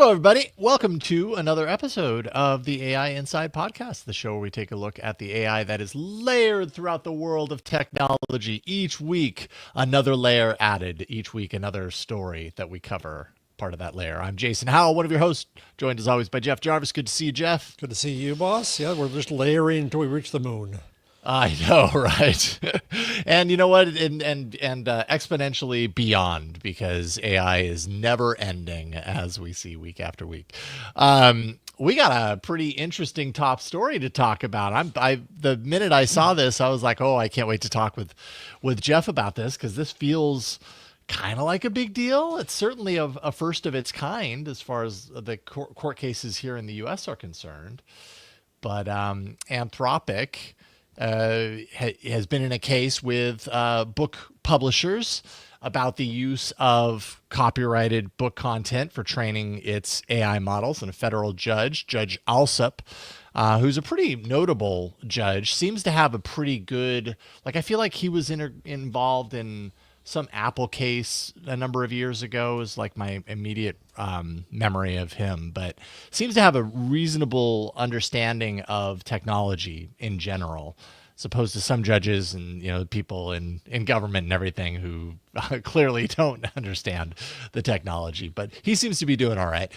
Hello, everybody. Welcome to another episode of the AI Inside Podcast, the show where we take a look at the AI that is layered throughout the world of technology. Each week, another layer added. Each week, another story that we cover, part of that layer. I'm Jason Howell, one of your hosts, joined as always by Jeff Jarvis. Good to see you, Jeff. Good to see you, boss. Yeah, we're just layering until we reach the moon. I know, right? And you know what? And exponentially beyond, because AI is never ending, as we see week after week. We got a pretty interesting top story to talk about. The minute I saw this, I was like, oh, I can't wait to talk with Jeff about this, because this feels kind of like a big deal. It's certainly a first of its kind as far as the court cases here in the U.S. are concerned. But Anthropic has been in a case with book publishers about the use of copyrighted book content for training its AI models. And a federal judge, Judge Alsup, who's a pretty notable judge, seems to have a pretty good, I feel like he was involved in some Apple case a number of years ago is like my immediate memory of him, but seems to have a reasonable understanding of technology in general, as opposed to some judges and people in government and everything who clearly don't understand the technology. But he seems to be doing all right.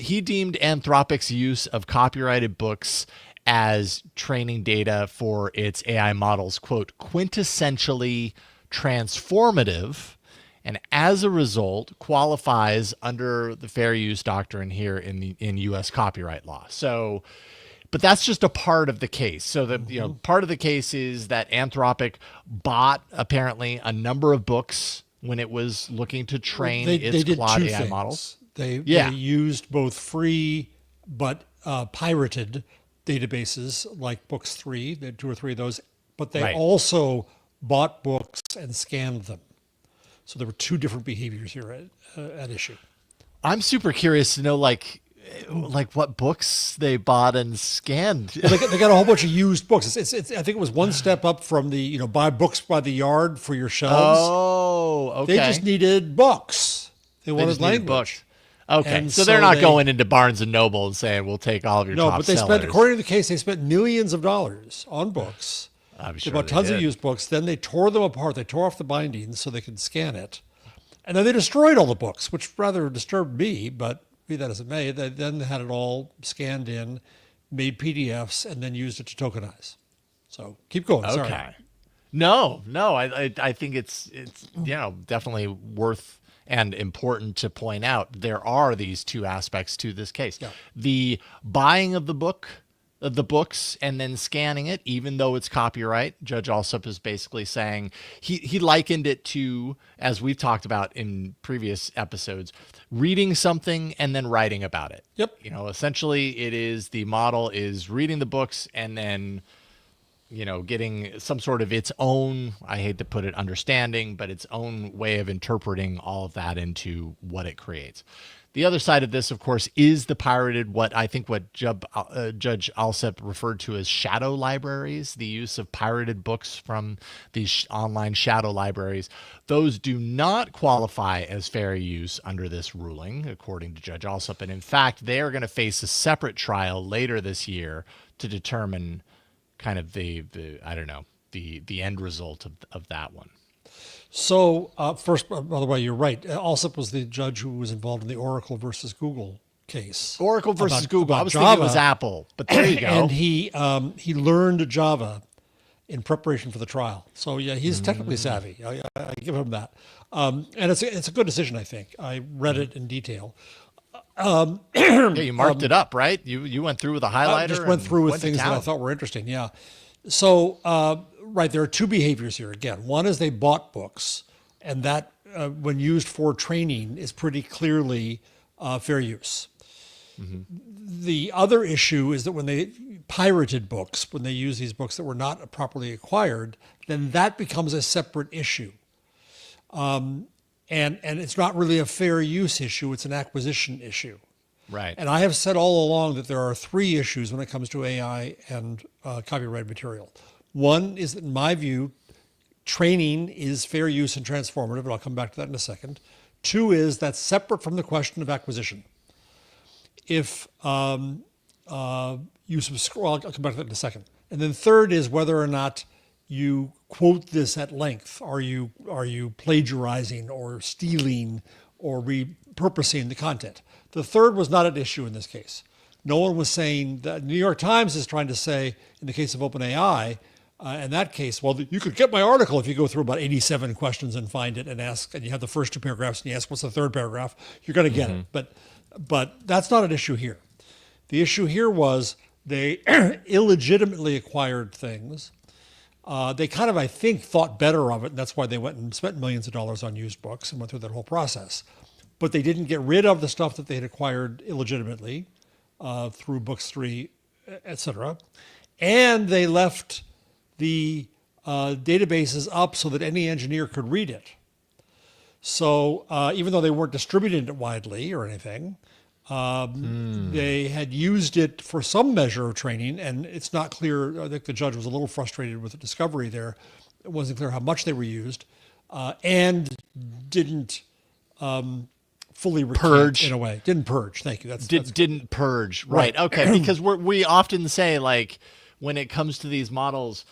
He deemed Anthropic's use of copyrighted books as training data for its AI models, quote, quintessentially transformative, and as a result qualifies under the fair use doctrine here in U.S. copyright law. So, but that's just a part of the case. So part of the case is that Anthropic bought apparently a number of books when it was looking to train its Claude AI models. They used both free but pirated databases like Books 3, there are 2 or 3 of those, but they also bought books and scanned them. So there were 2 different behaviors here at issue. I'm super curious to know, like what books they bought and scanned. Well, they got a whole bunch of used books. It's I think it was one step up from the buy books by the yard for your shelves. Oh, okay. They just needed books. They wanted language. Books. Okay, and so they're not going into Barnes and Noble and saying we'll take all of your top sellers. No, but according to the case, they spent millions of dollars on books. They bought tons of used books. Then they tore them apart. They tore off the bindings so they could scan it. And then they destroyed all the books, which rather disturbed me, but be that as it may, they then had it all scanned in, made PDFs, and then used it to tokenize. So keep going. Okay. Sorry. No, I think it's definitely worth and important to point out. There are these 2 aspects to this case. Yeah. The buying of the books and then scanning it, even though it's copyright. Judge Alsup is basically saying he likened it to, as we've talked about in previous episodes, reading something and then writing about it. Yep. Essentially it is the model is reading the books and then getting some sort of its own, I hate to put it, understanding, but its own way of interpreting all of that into what it creates. The other side of this, of course, is the pirated, what Judge Alsup referred to as shadow libraries, the use of pirated books from these online shadow libraries. Those do not qualify as fair use under this ruling, according to Judge Alsup. And in fact, they are going to face a separate trial later this year to determine kind of the end result of that one. So first, by the way, you're right. Alsup was the judge who was involved in the Oracle versus Google case. Oracle versus Google. I was thinking it was Apple, but there you go. And he learned Java in preparation for the trial. So yeah, he's technically savvy. I give him that. And it's a good decision, I think. I read it in detail. You marked it up, right? You went through with a highlighter. I just went through with things that I thought were interesting. Yeah. So. Right, there are 2 behaviors here. Again, one is they bought books, and that, when used for training, is pretty clearly fair use. Mm-hmm. The other issue is that when they pirated books, when they use these books that were not properly acquired, then that becomes a separate issue. And it's not really a fair use issue, it's an acquisition issue. Right. And I have said all along that there are 3 issues when it comes to AI and copyrighted material. One is that, in my view, training is fair use and transformative, and I'll come back to that in a second. 2 is that's separate from the question of acquisition. if you subscribe. Well, I'll come back to that in a second. And then third is whether or not you quote this at length. Are you plagiarizing or stealing or repurposing the content? The third was not an issue in this case. No one was saying that. New York Times is trying to say, in the case of OpenAI, in that case, well, you could get my article if you go through about 87 questions and find it and ask, and you have the first two paragraphs and you ask, what's the third paragraph? You're going to get it. But that's not an issue here. The issue here was they illegitimately acquired things. They kind of, I think, thought better of it, and that's why they went and spent millions of dollars on used books and went through that whole process. But they didn't get rid of the stuff that they had acquired illegitimately through Books 3, et cetera. And they left the databases up so that any engineer could read it. So even though they weren't distributing it widely or anything, they had used it for some measure of training, and it's not clear. I think the judge was a little frustrated with the discovery there. It wasn't clear how much they were used, and didn't fully purge in a way. Didn't purge. Thank you. Didn't purge. Right. Okay. Because we often say, like, when it comes to these models,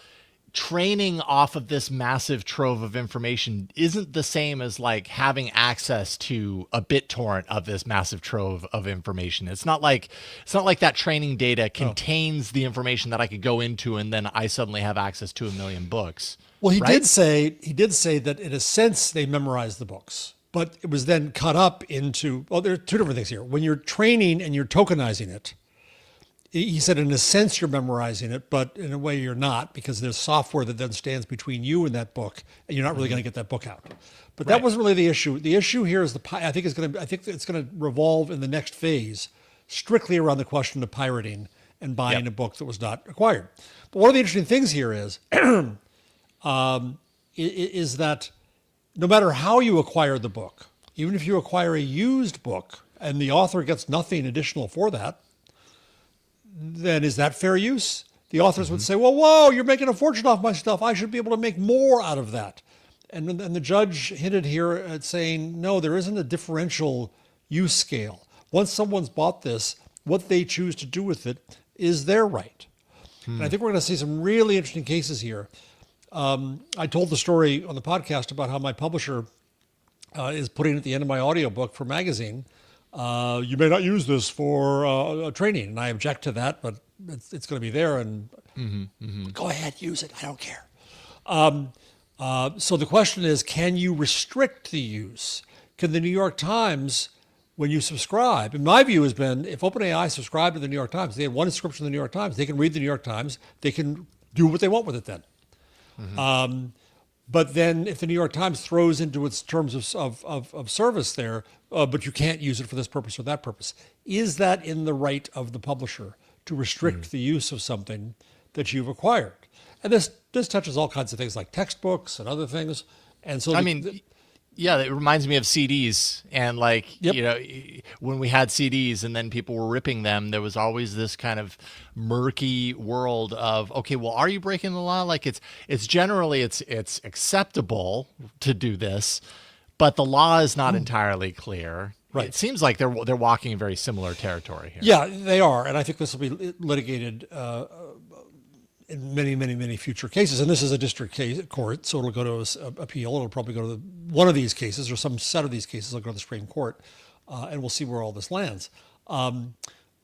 training off of this massive trove of information isn't the same as like having access to a BitTorrent of this massive trove of information. It's not like that training data contains the information that I could go into and then I suddenly have access to 1 million books. Well, he did say that in a sense they memorized the books, but it was then cut up into, well, there are two different things here. When you're training and you're tokenizing it, he said, in a sense, you're memorizing it, but in a way you're not, because there's software that then stands between you and that book, and you're not really going to get that book out. But that wasn't really the issue. The issue here is I think it's going to revolve in the next phase strictly around the question of pirating and buying a book that was not acquired. But one of the interesting things here is that no matter how you acquire the book, even if you acquire a used book and the author gets nothing additional for that, then is that fair use? The authors would say, well, whoa, you're making a fortune off my stuff. I should be able to make more out of that. And the judge hinted here at saying, no, there isn't a differential use scale. Once someone's bought this, what they choose to do with it is their right. And I think we're going to see some really interesting cases here. I told the story on the podcast about how my publisher is putting at the end of my audiobook for magazine, you may not use this for training, and I object to that, but it's going to be there, and go ahead, use it. I don't care. So the question is, can you restrict the use? Can the New York Times, when you subscribe, and my view has been, if OpenAI subscribed to the New York Times, they had one subscription to the New York Times, they can read the New York Times, they can do what they want with it then. But then if the New York Times throws into its terms of service there, but you can't use it for this purpose or that purpose, is that in the right of the publisher to restrict the use of something that you've acquired? And this touches all kinds of things like textbooks and other things. And so yeah, it reminds me of CDs, and like, you know, when we had CDs and then people were ripping them, there was always this kind of murky world of, okay, well, are you breaking the law? Like it's generally acceptable to do this, but the law is not entirely clear. Right. It seems like they're walking in very similar territory here. Yeah, they are, and I think this will be litigated in many, many, many future cases. And this is a district court, so it'll go to appeal. It'll probably go to one of these cases, or some set of these cases will go to the Supreme Court, and we'll see where all this lands. But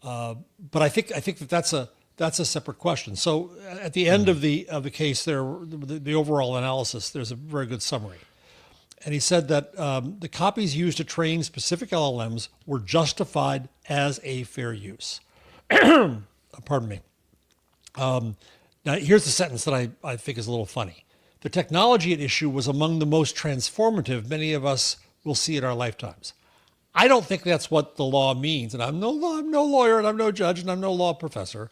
I think that that's a separate question. So at the end of the case, the overall analysis, there's a very good summary. And he said that the copies used to train specific LLMs were justified as a fair use. Pardon me. Now, here's the sentence that I think is a little funny. The technology at issue was among the most transformative many of us will see in our lifetimes. I don't think that's what the law means. And I'm no lawyer, and I'm no judge, and I'm no law professor.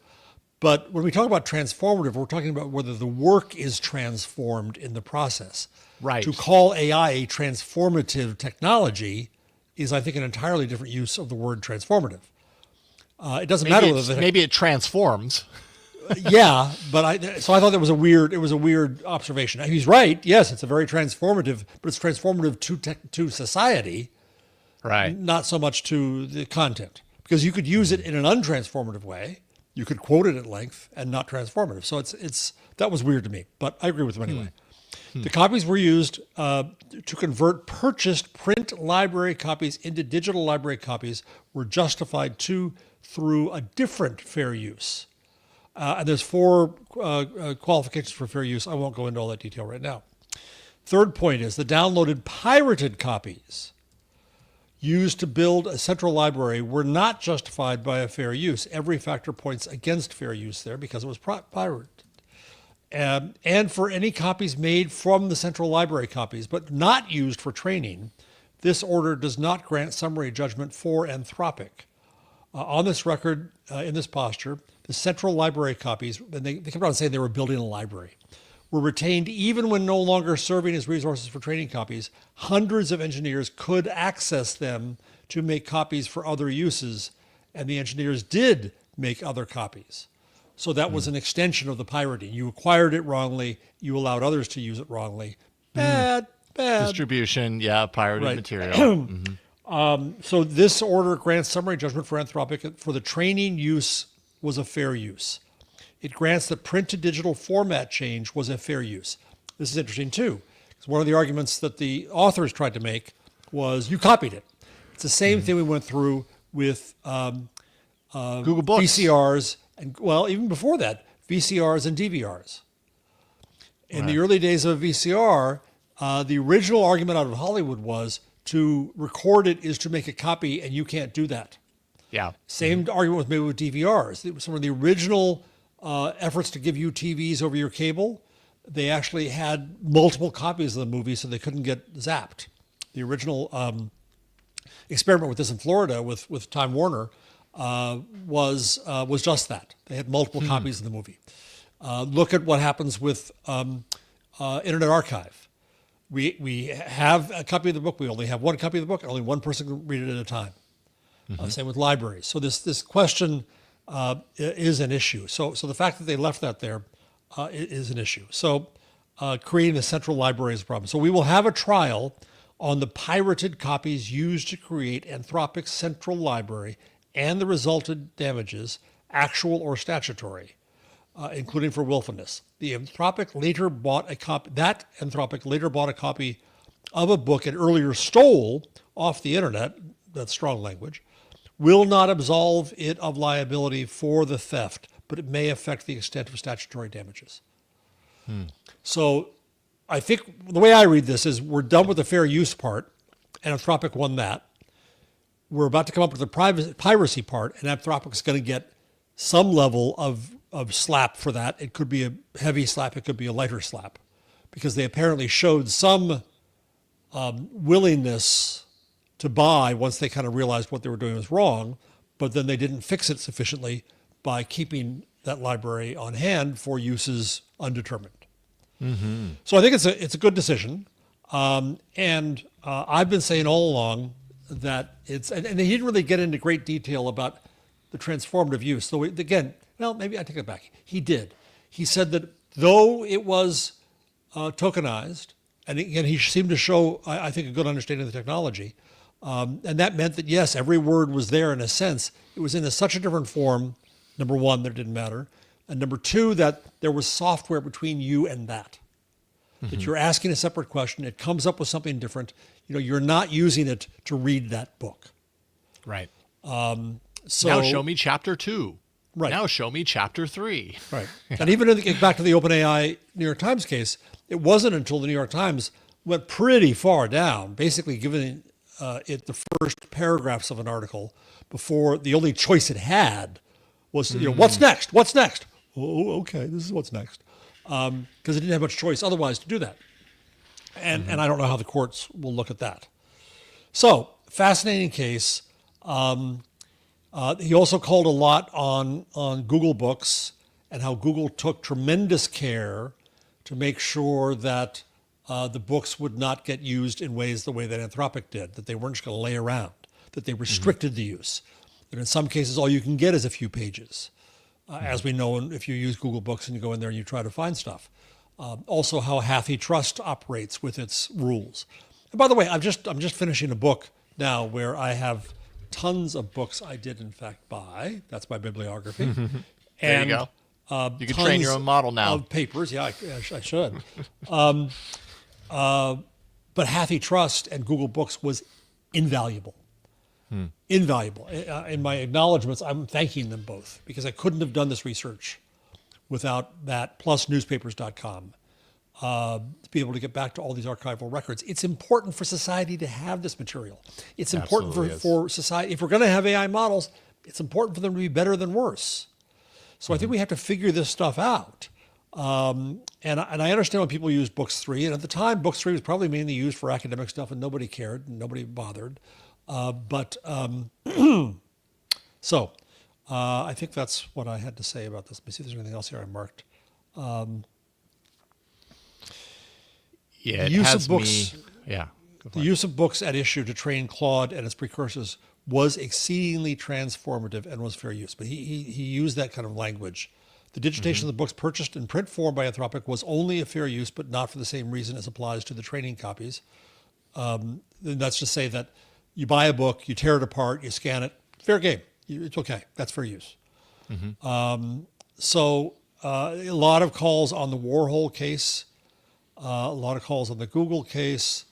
But when we talk about transformative, we're talking about whether the work is transformed in the process. Right. To call AI a transformative technology is, I think, an entirely different use of the word transformative. It doesn't matter whether maybe it transforms. Yeah, but I thought that was a weird observation. He's right. Yes, it's a very transformative, but it's transformative to society, right? Not so much to the content, because you could use it in an untransformative way. You could quote it at length and not transformative. So that was weird to me, but I agree with him anyway. The copies were used to convert purchased print library copies into digital library copies were justified through a different fair use. And there's 4 qualifications for fair use. I won't go into all that detail right now. Third point is the downloaded pirated copies used to build a central library were not justified by a fair use. Every factor points against fair use there because it was pirated. And for any copies made from the central library copies, but not used for training, this order does not grant summary judgment for Anthropic. On this record, in this posture, the central library copies, and they kept on saying they were building a library, were retained even when no longer serving as resources for training copies. Hundreds of engineers could access them to make copies for other uses, and the engineers did make other copies. So that was an extension of the pirating. You acquired it wrongly, you allowed others to use it wrongly. Bad. Distribution, pirated material. So this order grants summary judgment for Anthropic for the training use was a fair use. It grants the print to digital format change was a fair use. This is interesting too, because one of the arguments that the authors tried to make was you copied it. It's the same thing we went through with Google Books. VCRs, and well, even before that, VCRs and DVRs. In the early days of VCR, the original argument out of Hollywood was to record it is to make a copy, and you can't do that. Yeah. Same argument was made with DVRs. It was some of the original efforts to give you TVs over your cable. They actually had multiple copies of the movie so they couldn't get zapped. The original experiment with this in Florida with Time Warner was just that. They had multiple copies of the movie. Look at what happens with Internet Archive. We have a copy of the book. We only have one copy of the book. Only one person can read it at a time. Same with libraries. So this question is an issue. So the fact that they left that there is an issue. So creating a central library is a problem. So we will have a trial on the pirated copies used to create Anthropic's central library and the resultant damages, actual or statutory, including for willfulness. Anthropic later bought a copy of a book it earlier stole off the internet, that's strong language, will not absolve it of liability for the theft, but it may affect the extent of statutory damages. So I think the way I read this is we're done with the fair use part, and Anthropic won that. We're about to come up with the piracy part, and Anthropic's going to get some level of slap for that. It could be a heavy slap, it could be a lighter slap, because they apparently showed some willingness to buy once they kind of realized what they were doing was wrong, but then they didn't fix it sufficiently by keeping that library on hand for uses undetermined. So I think it's a good decision, and I've been saying all along that and he didn't really get into great detail about the transformative use. So again, well, maybe I take it back. He did. He said that though it was tokenized, and again, he seemed to show, I think, a good understanding of the technology, and that meant that, yes, every word was there in a sense. It was in such a different form, number one, that it didn't matter, and number two, that there was software between you and that. That you're asking a separate question, it comes up with something different. You're not using it to read that book. Right. So now show me chapter 2. Right. Now show me chapter 3. Right. And even back to the OpenAI New York Times case, it wasn't until the New York Times went pretty far down, basically giving it the first paragraphs of an article before the only choice it had was, what's next? What's next? Oh, okay, this is what's next. Because it didn't have much choice otherwise to do that. And I don't know how the courts will look at that. So, fascinating case. He also called a lot on Google Books and how Google took tremendous care to make sure that the books would not get used in the way that Anthropic did, that they weren't just going to lay around, that they restricted the use. That in some cases, all you can get is a few pages. As we know, if you use Google Books and you go in there and you try to find stuff. Also, how HathiTrust operates with its rules. And by the way, I'm just finishing a book now where I have tons of books I did in fact buy. That's my bibliography. There you go. You can train your own model now. Of papers, yeah, I should. But HathiTrust and Google Books was invaluable. Invaluable. In my acknowledgments, I'm thanking them both because I couldn't have done this research without that, plus newspapers.com, to be able to get back to all these archival records. It's important for society to have this material. It's important for society. If we're going to have AI models, it's important for them to be better than worse. So I think we have to figure this stuff out. And I understand when people use Books 3, and at the time, Books 3 was probably mainly used for academic stuff, and nobody cared, and nobody bothered. So I think that's what I had to say about this. Let me see if there's anything else here I marked. Yeah, it has books, the use of books at issue to train Claude and its precursors was exceedingly transformative and was fair use. But he used that kind of language. The digitation of the books purchased in print form by Anthropic was only a fair use, but not for the same reason as applies to the training copies. That's to say that you buy a book, you tear it apart, you scan it, fair game. It's okay. That's fair use. So a lot of calls on the Warhol case, a lot of calls on the Google case.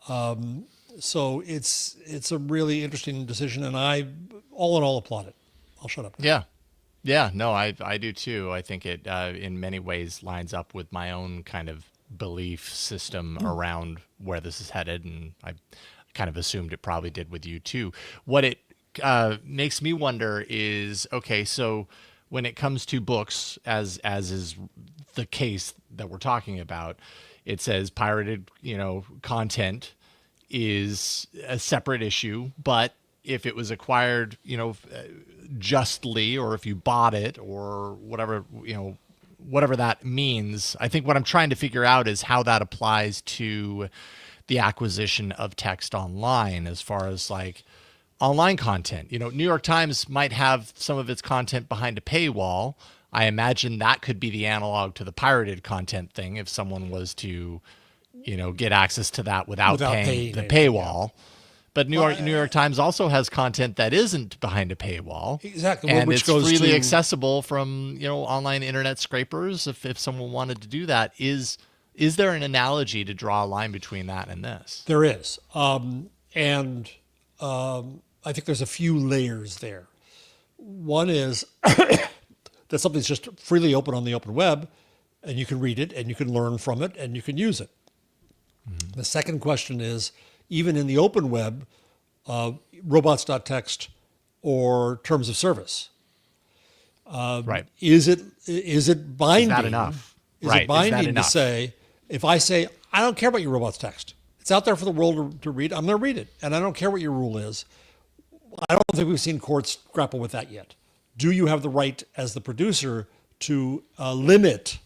So it's a really interesting decision, and I, all in all, applaud it. I'll shut up. Yeah, no, I do too. I think it in many ways lines up with my own kind of belief system around where this is headed, and I kind of assumed it probably did with you too. What it makes me wonder is, okay, so when it comes to books, as is the case that we're talking about, it says pirated, content is a separate issue, but if it was acquired, justly, or if you bought it, or whatever, whatever that means, I think what I'm trying to figure out is how that applies to the acquisition of text online, as far as like online content. New York Times might have some of its content behind a paywall. I imagine that could be the analog to the pirated content thing if someone was to, get access to that without paying the paywall. Yeah. But New York Times also has content that isn't behind a paywall. Exactly. And which it's goes freely accessible from, online internet scrapers. If someone wanted to do that, is there an analogy to draw a line between that and this? There is. I think there's a few layers there. One is that something's just freely open on the open web, and you can read it, and you can learn from it, and you can use it. The second question is, even in the open web, robots.txt or terms of service. Right. Is it binding? Is that enough? Is it binding to say, if I say, I don't care about your robots text. It's out there for the world to read. I'm going to read it, and I don't care what your rule is. I don't think we've seen courts grapple with that yet. Do you have the right as the producer to limit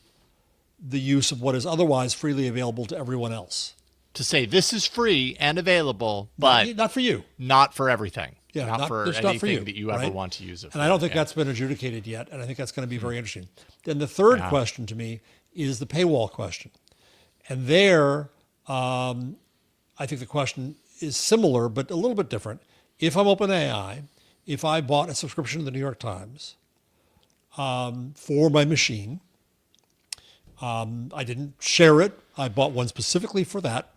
the use of what is otherwise freely available to everyone else? To say this is free and available, but not for you, not for everything, yeah, not for anything not for you, that you ever want to use it for. And I don't think that's been adjudicated yet, and I think that's going to be very interesting. Then the third question to me is the paywall question, and there, I think the question is similar but a little bit different. If I'm OpenAI, if I bought a subscription to the New York Times for my machine, I didn't share it, I bought one specifically for that,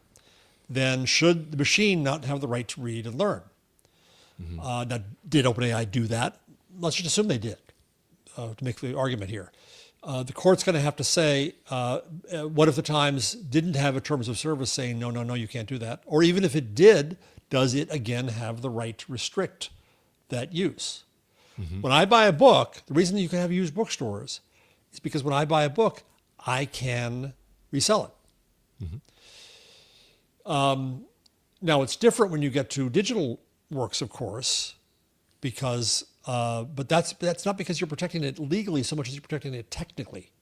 then should the machine not have the right to read and learn? Now, did OpenAI do that? Let's just assume they did, to make the argument here. The court's going to have to say, what if the Times didn't have a terms of service saying, no, you can't do that? Or even if it did, does it again have the right to restrict that use? When I buy a book, the reason you can have used bookstores is because when I buy a book, I can resell it. Now, it's different when you get to digital works, of course, because but that's not because you're protecting it legally so much as you're protecting it technically.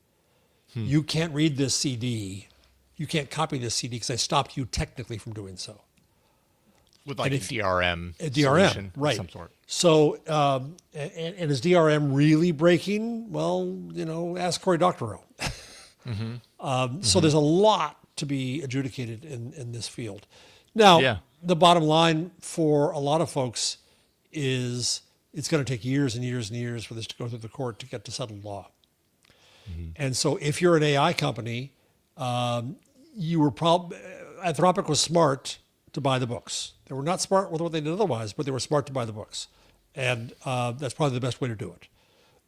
You can't read this CD, you can't copy this CD because I stopped you technically from doing so. With like a DRM solution, right? Of some sort. So, and is DRM really breaking? Well, ask Cory Doctorow. So there's a lot to be adjudicated in this field. Now, the bottom line for a lot of folks is it's going to take years and years and years for this to go through the court to get to settled law. And so if you're an AI company, you were Anthropic was smart to buy the books. They were not smart with what they did otherwise, but they were smart to buy the books. And that's probably the best way to do it.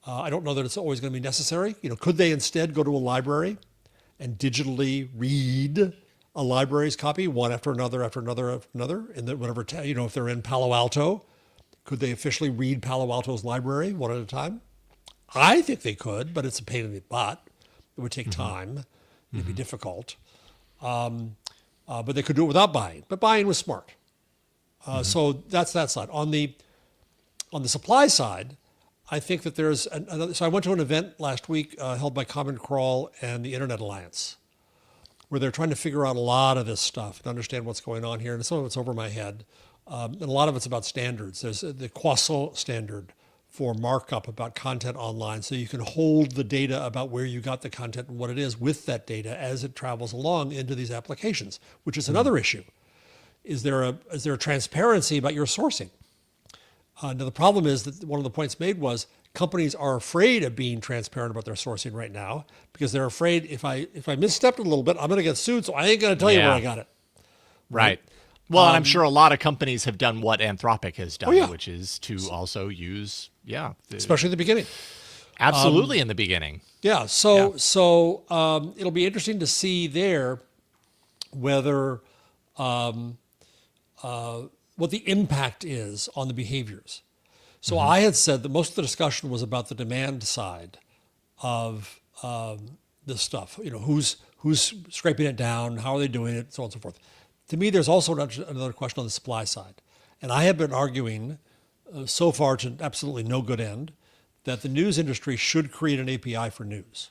I don't know that it's always going to be necessary. Could they instead go to a library and digitally read a library's copy, one after another, after another, after another, and then whatever, if they're in Palo Alto, could they officially read Palo Alto's library one at a time? I think they could, but it's a pain in the butt. It would take time. It'd be difficult. But they could do it without buying. But buying was smart. So that's that side. On the supply side, I think that there's another. So I went to an event last week held by Common Crawl and the Internet Alliance, where they're trying to figure out a lot of this stuff and understand what's going on here. And some of it's over my head. And a lot of it's about standards. There's the Croissant standard for markup about content online. So you can hold the data about where you got the content and what it is with that data as it travels along into these applications, which is another issue. Is there a transparency about your sourcing? Now the problem is that one of the points made was companies are afraid of being transparent about their sourcing right now because they're afraid if I misstepped a little bit, I'm going to get sued, so I ain't going to tell you where I got it. Right. Well, and I'm sure a lot of companies have done what Anthropic has done, which is to also use, especially in the beginning. Absolutely in the beginning. Yeah. So it'll be interesting to see there whether what the impact is on the behaviors. So I had said that most of the discussion was about the demand side of this stuff. Who's scraping it down, how are they doing it, so on and so forth. To me, there's also another question on the supply side. And I have been arguing so far to absolutely no good end that the news industry should create an API for news.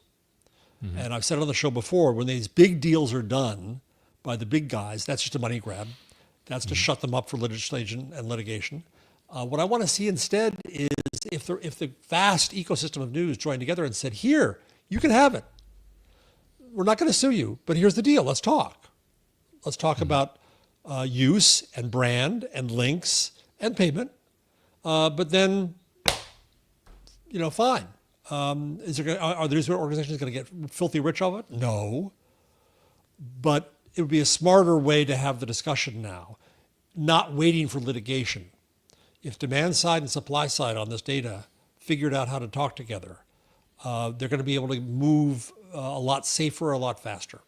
And I've said on the show before, when these big deals are done by the big guys, that's just a money grab. That's to shut them up for legislation and litigation. What I want to see instead is if the vast ecosystem of news joined together and said, here, you can have it. We're not going to sue you, but here's the deal. Let's talk. Let's talk about use and brand and links and payment. But then, fine. Are the news organizations going to get filthy rich of it? No. But it would be a smarter way to have the discussion now, not waiting for litigation. If demand side and supply side on this data figured out how to talk together, they're going to be able to move a lot safer, a lot faster.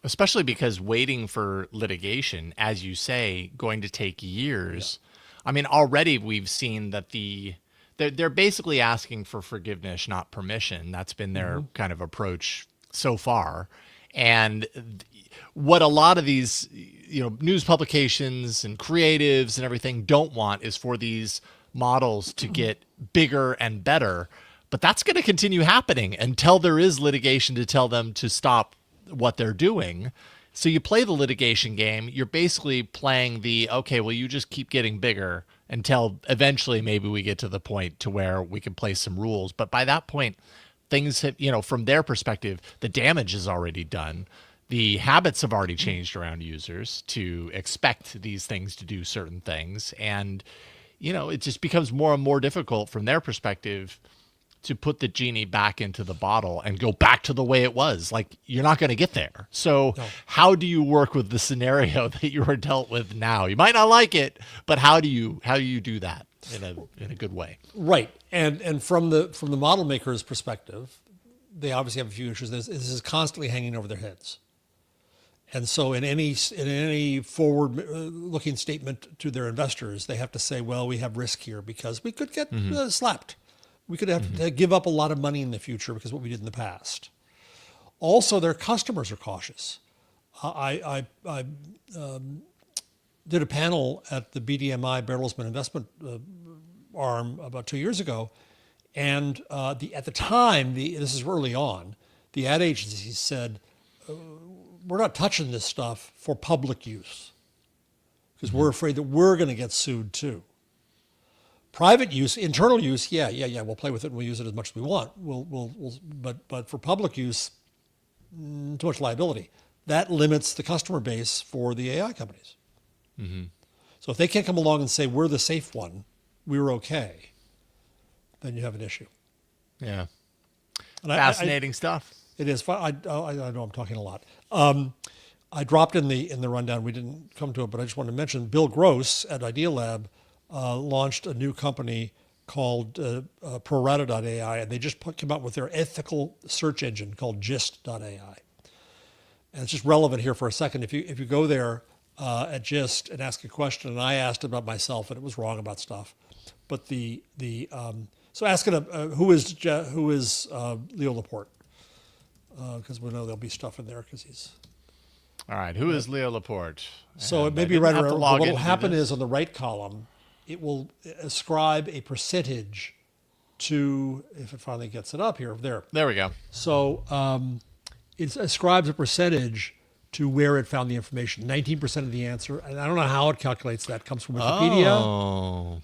Especially because waiting for litigation, as you say, going to take years. Yeah. I mean, already we've seen that they're basically asking for forgiveness, not permission. That's been their kind of approach so far. And what a lot of these, news publications and creatives and everything don't want is for these models to get bigger and better. But that's going to continue happening until there is litigation to tell them to stop what they're doing. So you play the litigation game. You're basically playing you just keep getting bigger until eventually maybe we get to the point to where we can place some rules. But by that point, things have, from their perspective, the damage is already done. The habits have already changed around users to expect these things to do certain things. And, it just becomes more and more difficult from their perspective to put the genie back into the bottle and go back to the way it was. Like, you're not going to get there. So how do you work with the scenario that you are dealt with now? You might not like it, but how do you do that in a good way? Right. And from the model maker's perspective, they obviously have a few issues. This is constantly hanging over their heads. And so in any forward-looking statement to their investors, they have to say, well, we have risk here because we could get slapped. We could have to give up a lot of money in the future because of what we did in the past. Also, their customers are cautious. I did a panel at the BDMI Bertelsmann investment arm about 2 years ago, and at the time, this is early on, the ad agency said, we're not touching this stuff for public use because we're afraid that we're going to get sued too. Private use, internal use, yeah, we'll play with it and we'll use it as much as we want. But for public use, too much liability. That limits the customer base for the AI companies. So if they can't come along and say we're the safe one, we were okay, then you have an issue. Yeah. And Fascinating stuff. It is. I know I'm talking a lot. I dropped in the rundown. We didn't come to it, but I just wanted to mention Bill Gross at Idea Lab launched a new company called ProRata.ai, and they just came out with their ethical search engine called gist.ai. And it's just relevant here for a second. If you go there at Gist and ask a question, and I asked about myself, and it was wrong about stuff, but so asking who is Leo Laporte, because we know there'll be stuff in there because he's. All right, who is Leo Laporte? So it may be right around. What will happen is on the right column, it will ascribe a percentage to, if it finally gets it up here, there. There we go. So it ascribes a percentage to where it found the information. 19% of the answer, and I don't know how it calculates that. It comes from Wikipedia. Oh.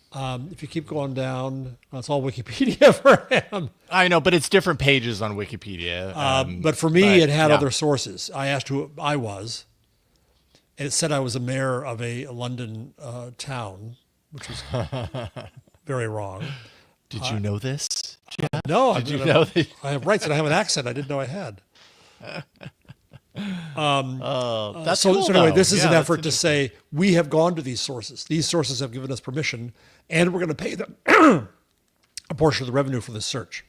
If you keep going down, it's all Wikipedia for him. I know, but it's different pages on Wikipedia. But for me, it had other sources. I asked who I was, and it said I was a mayor of a London town, which was very wrong. Did you know this? No, Did you know that? I have rights and I have an accent I didn't know I had. That's so cool, anyway, though. this is an effort to say we have gone to these sources. These sources have given us permission, and we're going to pay them a portion of the revenue for this search.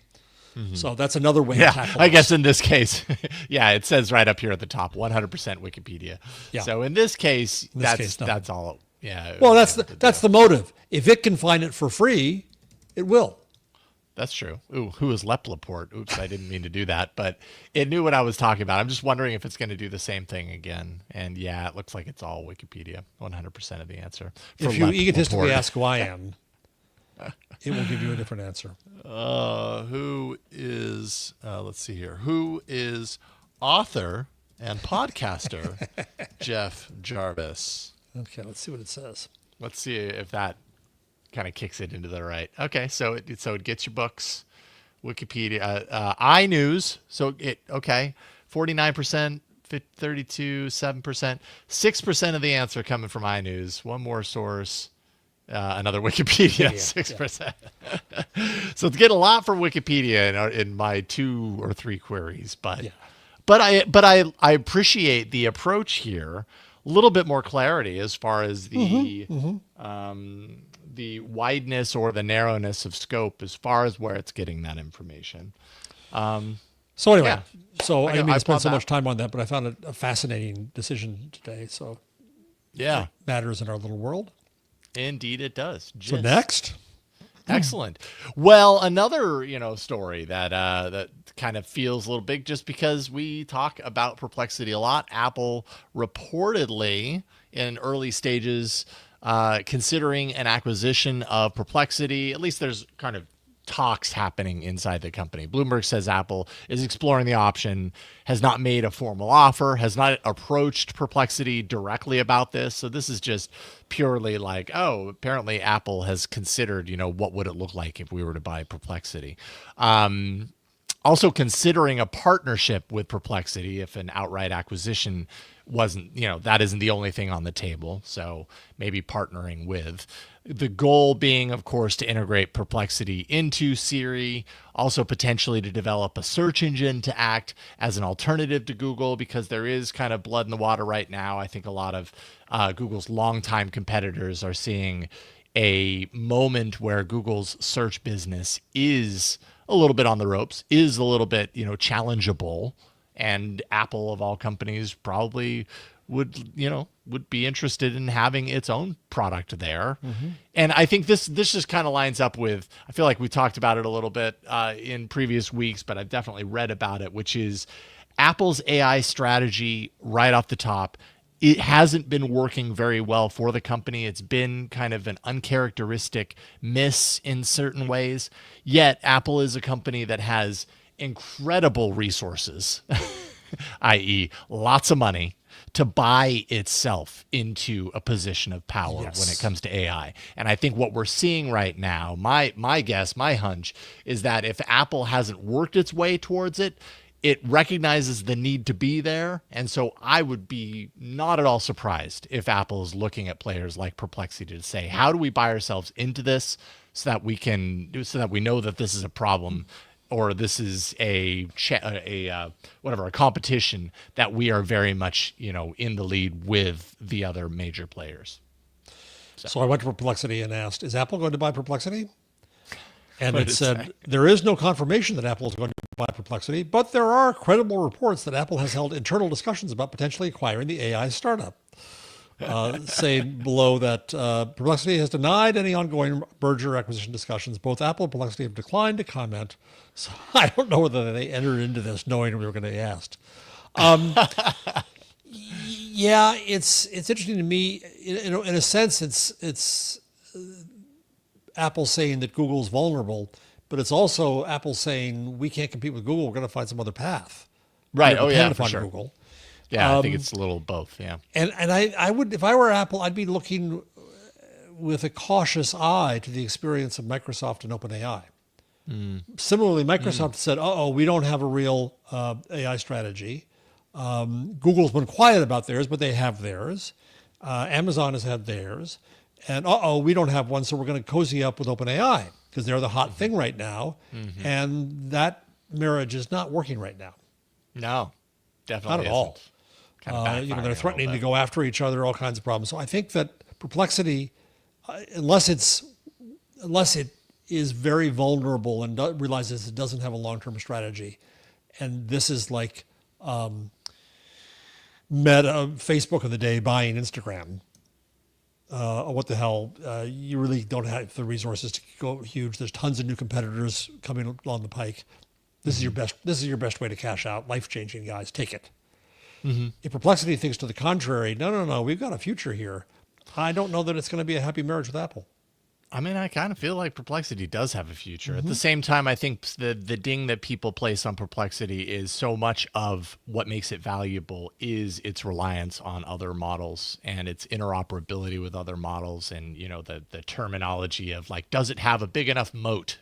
Mm-hmm. So that's another way to tackle I guess in this case, it says right up here at the top, 100% Wikipedia. Yeah. So in this case, that's all. Yeah. Well, that's the motive. If it can find it for free, it will. That's true. Ooh, who is Laporte? Oops, I didn't mean to do that, but it knew what I was talking about. I'm just wondering if it's going to do the same thing again. And yeah, it looks like it's all Wikipedia, 100% of the answer. If you egotistically ask who I am, it will give you a different answer. Who is, let's see here, who is author and podcaster Jeff Jarvis? Okay, let's see what it says. Let's see if that kind of kicks it into the right. Okay, so it gets your books, Wikipedia, iNews. So 49%, 32, 7%, 6% of the answer coming from iNews. One more source, another Wikipedia, 6%. So it's getting a lot from Wikipedia in my 2 or 3 queries, but I appreciate the approach here. A little bit more clarity as far as the wideness or the narrowness of scope as far as where it's getting that information. So anyway, I didn't mean to spend so much time on that, but I found it a fascinating decision today. So it matters in our little world. Indeed, it does. So next. Excellent. Well, another story that kind of feels a little big, just because we talk about Perplexity a lot. Apple reportedly in early stages considering an acquisition of Perplexity. At least there's kind of talks happening inside the company. Bloomberg says Apple is exploring the option, has not made a formal offer, has not approached Perplexity directly about this. So this is just purely like, apparently Apple has considered, what would it look like if we were to buy Perplexity. Also considering a partnership with Perplexity if an outright acquisition wasn't, that isn't the only thing on the table. So maybe partnering with. The goal being, of course, to integrate Perplexity into Siri, also potentially to develop a search engine to act as an alternative to Google, because there is kind of blood in the water right now. I think a lot of Google's longtime competitors are seeing a moment where Google's search business is a little bit on the ropes, is a little bit, challengeable. And Apple, of all companies, probably would be interested in having its own product there. Mm-hmm. And I think this just kind of lines up with, I feel like we talked about it a little bit in previous weeks, but I've definitely read about it, which is Apple's AI strategy right off the top. It hasn't been working very well for the company. It's been kind of an uncharacteristic miss in certain ways. Yet Apple is a company that has incredible resources, i.e. lots of money, to buy itself into a position of power when it comes to AI. And I think what we're seeing right now, my guess, my hunch, is that if Apple hasn't worked its way towards it, it recognizes the need to be there. And so I would be not at all surprised if Apple is looking at players like Perplexity to say, how do we buy ourselves into this so that we know that this is a problem, or this is a competition that we are very much, in the lead with the other major players. So I went to Perplexity and asked, is Apple going to buy Perplexity? And it said, there is no confirmation that Apple is going to buy Perplexity, but there are credible reports that Apple has held internal discussions about potentially acquiring the AI startup. Saying below that Perplexity has denied any ongoing merger acquisition discussions. Both Apple and Perplexity have declined to comment. So I don't know whether they entered into this knowing we were going to be asked. Yeah, it's interesting to me. In a sense, it's Apple saying that Google's vulnerable, but it's also Apple saying we can't compete with Google. We're going to find some other path. Right. Oh yeah, for sure. Google. Yeah, I think it's a little both. Yeah. And I would, if I were Apple, I'd be looking with a cautious eye to the experience of Microsoft and OpenAI. Similarly, Microsoft said, we don't have a real AI strategy. Google's been quiet about theirs, but they have theirs. Amazon has had theirs. And we don't have one, so we're going to cozy up with OpenAI because they're the hot thing right now. And that marriage is not working right now. No, definitely not at all. They're threatening to go after each other, all kinds of problems. So I think that Perplexity, unless it is very vulnerable and realizes it doesn't have a long-term strategy, and this is like Meta, Facebook of the day buying Instagram. What the hell? You really don't have the resources to go huge. There's tons of new competitors coming along the pike. This is your best. This is your best way to cash out. Life-changing, guys. Take it. If Perplexity thinks to the contrary, no, we've got a future here. I don't know that it's going to be a happy marriage with Apple. I mean, I kind of feel like Perplexity does have a future. At the same time, I think the ding that people place on Perplexity is so much of what makes it valuable is its reliance on other models and its interoperability with other models, and the terminology of like, does it have a big enough moat?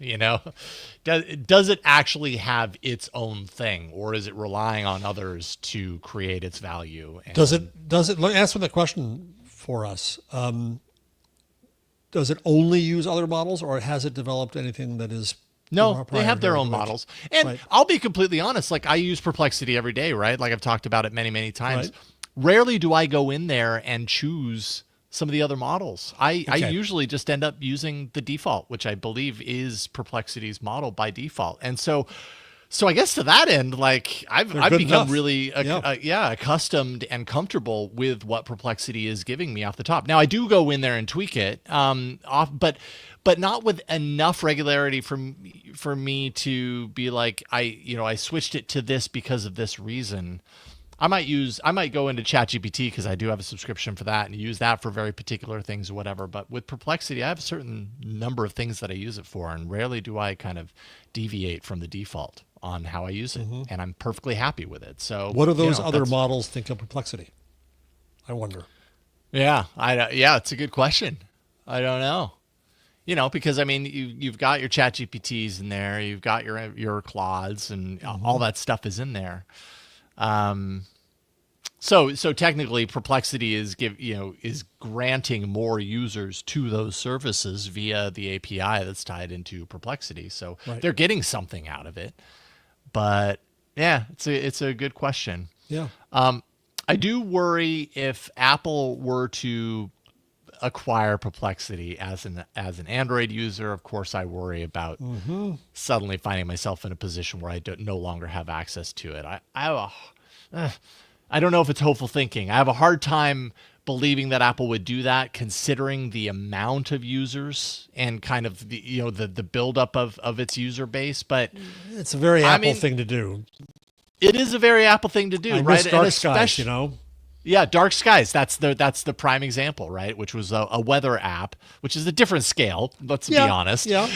Does it actually have its own thing, or is it relying on others to create its value? And does it? Let me answer the question for us. Does it only use other models, or has it developed anything that is? No, they have their own models. And right. I'll be completely honest, like I use Perplexity every day, right? Like I've talked about it many, many times. Right. Rarely do I go in there and choose some of the other models. I usually just end up using the default, which I believe is Perplexity's model by default. And so I guess to that end, like I've become really accustomed and comfortable with what Perplexity is giving me off the top. Now I do go in there and tweak it, but not with enough regularity for me to be like I switched it to this because of this reason. I might go into ChatGPT because I do have a subscription for that and use that for very particular things or whatever. But with Perplexity, I have a certain number of things that I use it for, and rarely do I kind of deviate from the default on how I use it, and I'm perfectly happy with it. So, what do those other models think of Perplexity? I wonder. Yeah, it's a good question. I don't know. Because I mean, you've got your ChatGPTs in there, you've got your Claudes, and all that stuff is in there. So technically Perplexity is granting more users to those services via the API that's tied into Perplexity. So they're getting something out of it. But yeah, it's a good question. Yeah. I do worry if Apple were to acquire Perplexity as an Android user. Of course, I worry about suddenly finding myself in a position where I no longer have access to it. I don't know if it's hopeful thinking. I have a hard time believing that Apple would do that, considering the amount of users and kind of the buildup of its user base. But it's a very Apple thing to do. It is a very Apple thing to do, right? Dark skies, Yeah, Dark Skies. That's the prime example, right? Which was a weather app, which is a different scale. Let's be honest. Yeah.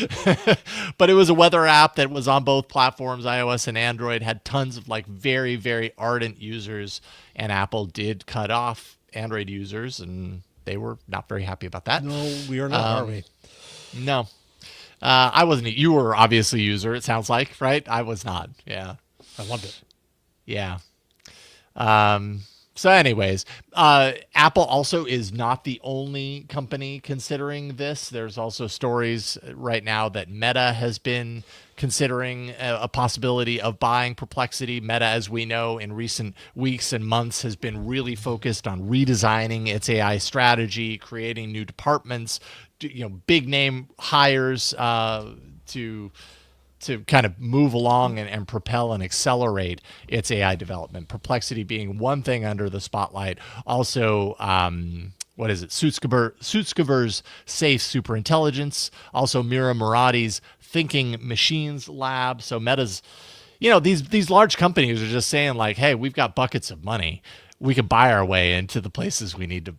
But it was a weather app that was on both platforms, iOS and Android. Had tons of like very, very ardent users, and Apple did cut off Android users, and they were not very happy about that. No, we are not, are we? No, I wasn't. You were obviously a user. It sounds like, right? I was not. Yeah, I loved it. Yeah. So anyways, Apple also is not the only company considering this. There's also stories right now that Meta has been considering a possibility of buying Perplexity. Meta, as we know, in recent weeks and months has been really focused on redesigning its AI strategy, creating new departments, big name hires to kind of move along and propel and accelerate its AI development. Perplexity being one thing under the spotlight. Also, what is it? Sutskever's Safe Superintelligence. Also, Mira Murati's Thinking Machines Lab. So Meta's, these large companies are just saying like, hey, we've got buckets of money. We can buy our way into the places we need to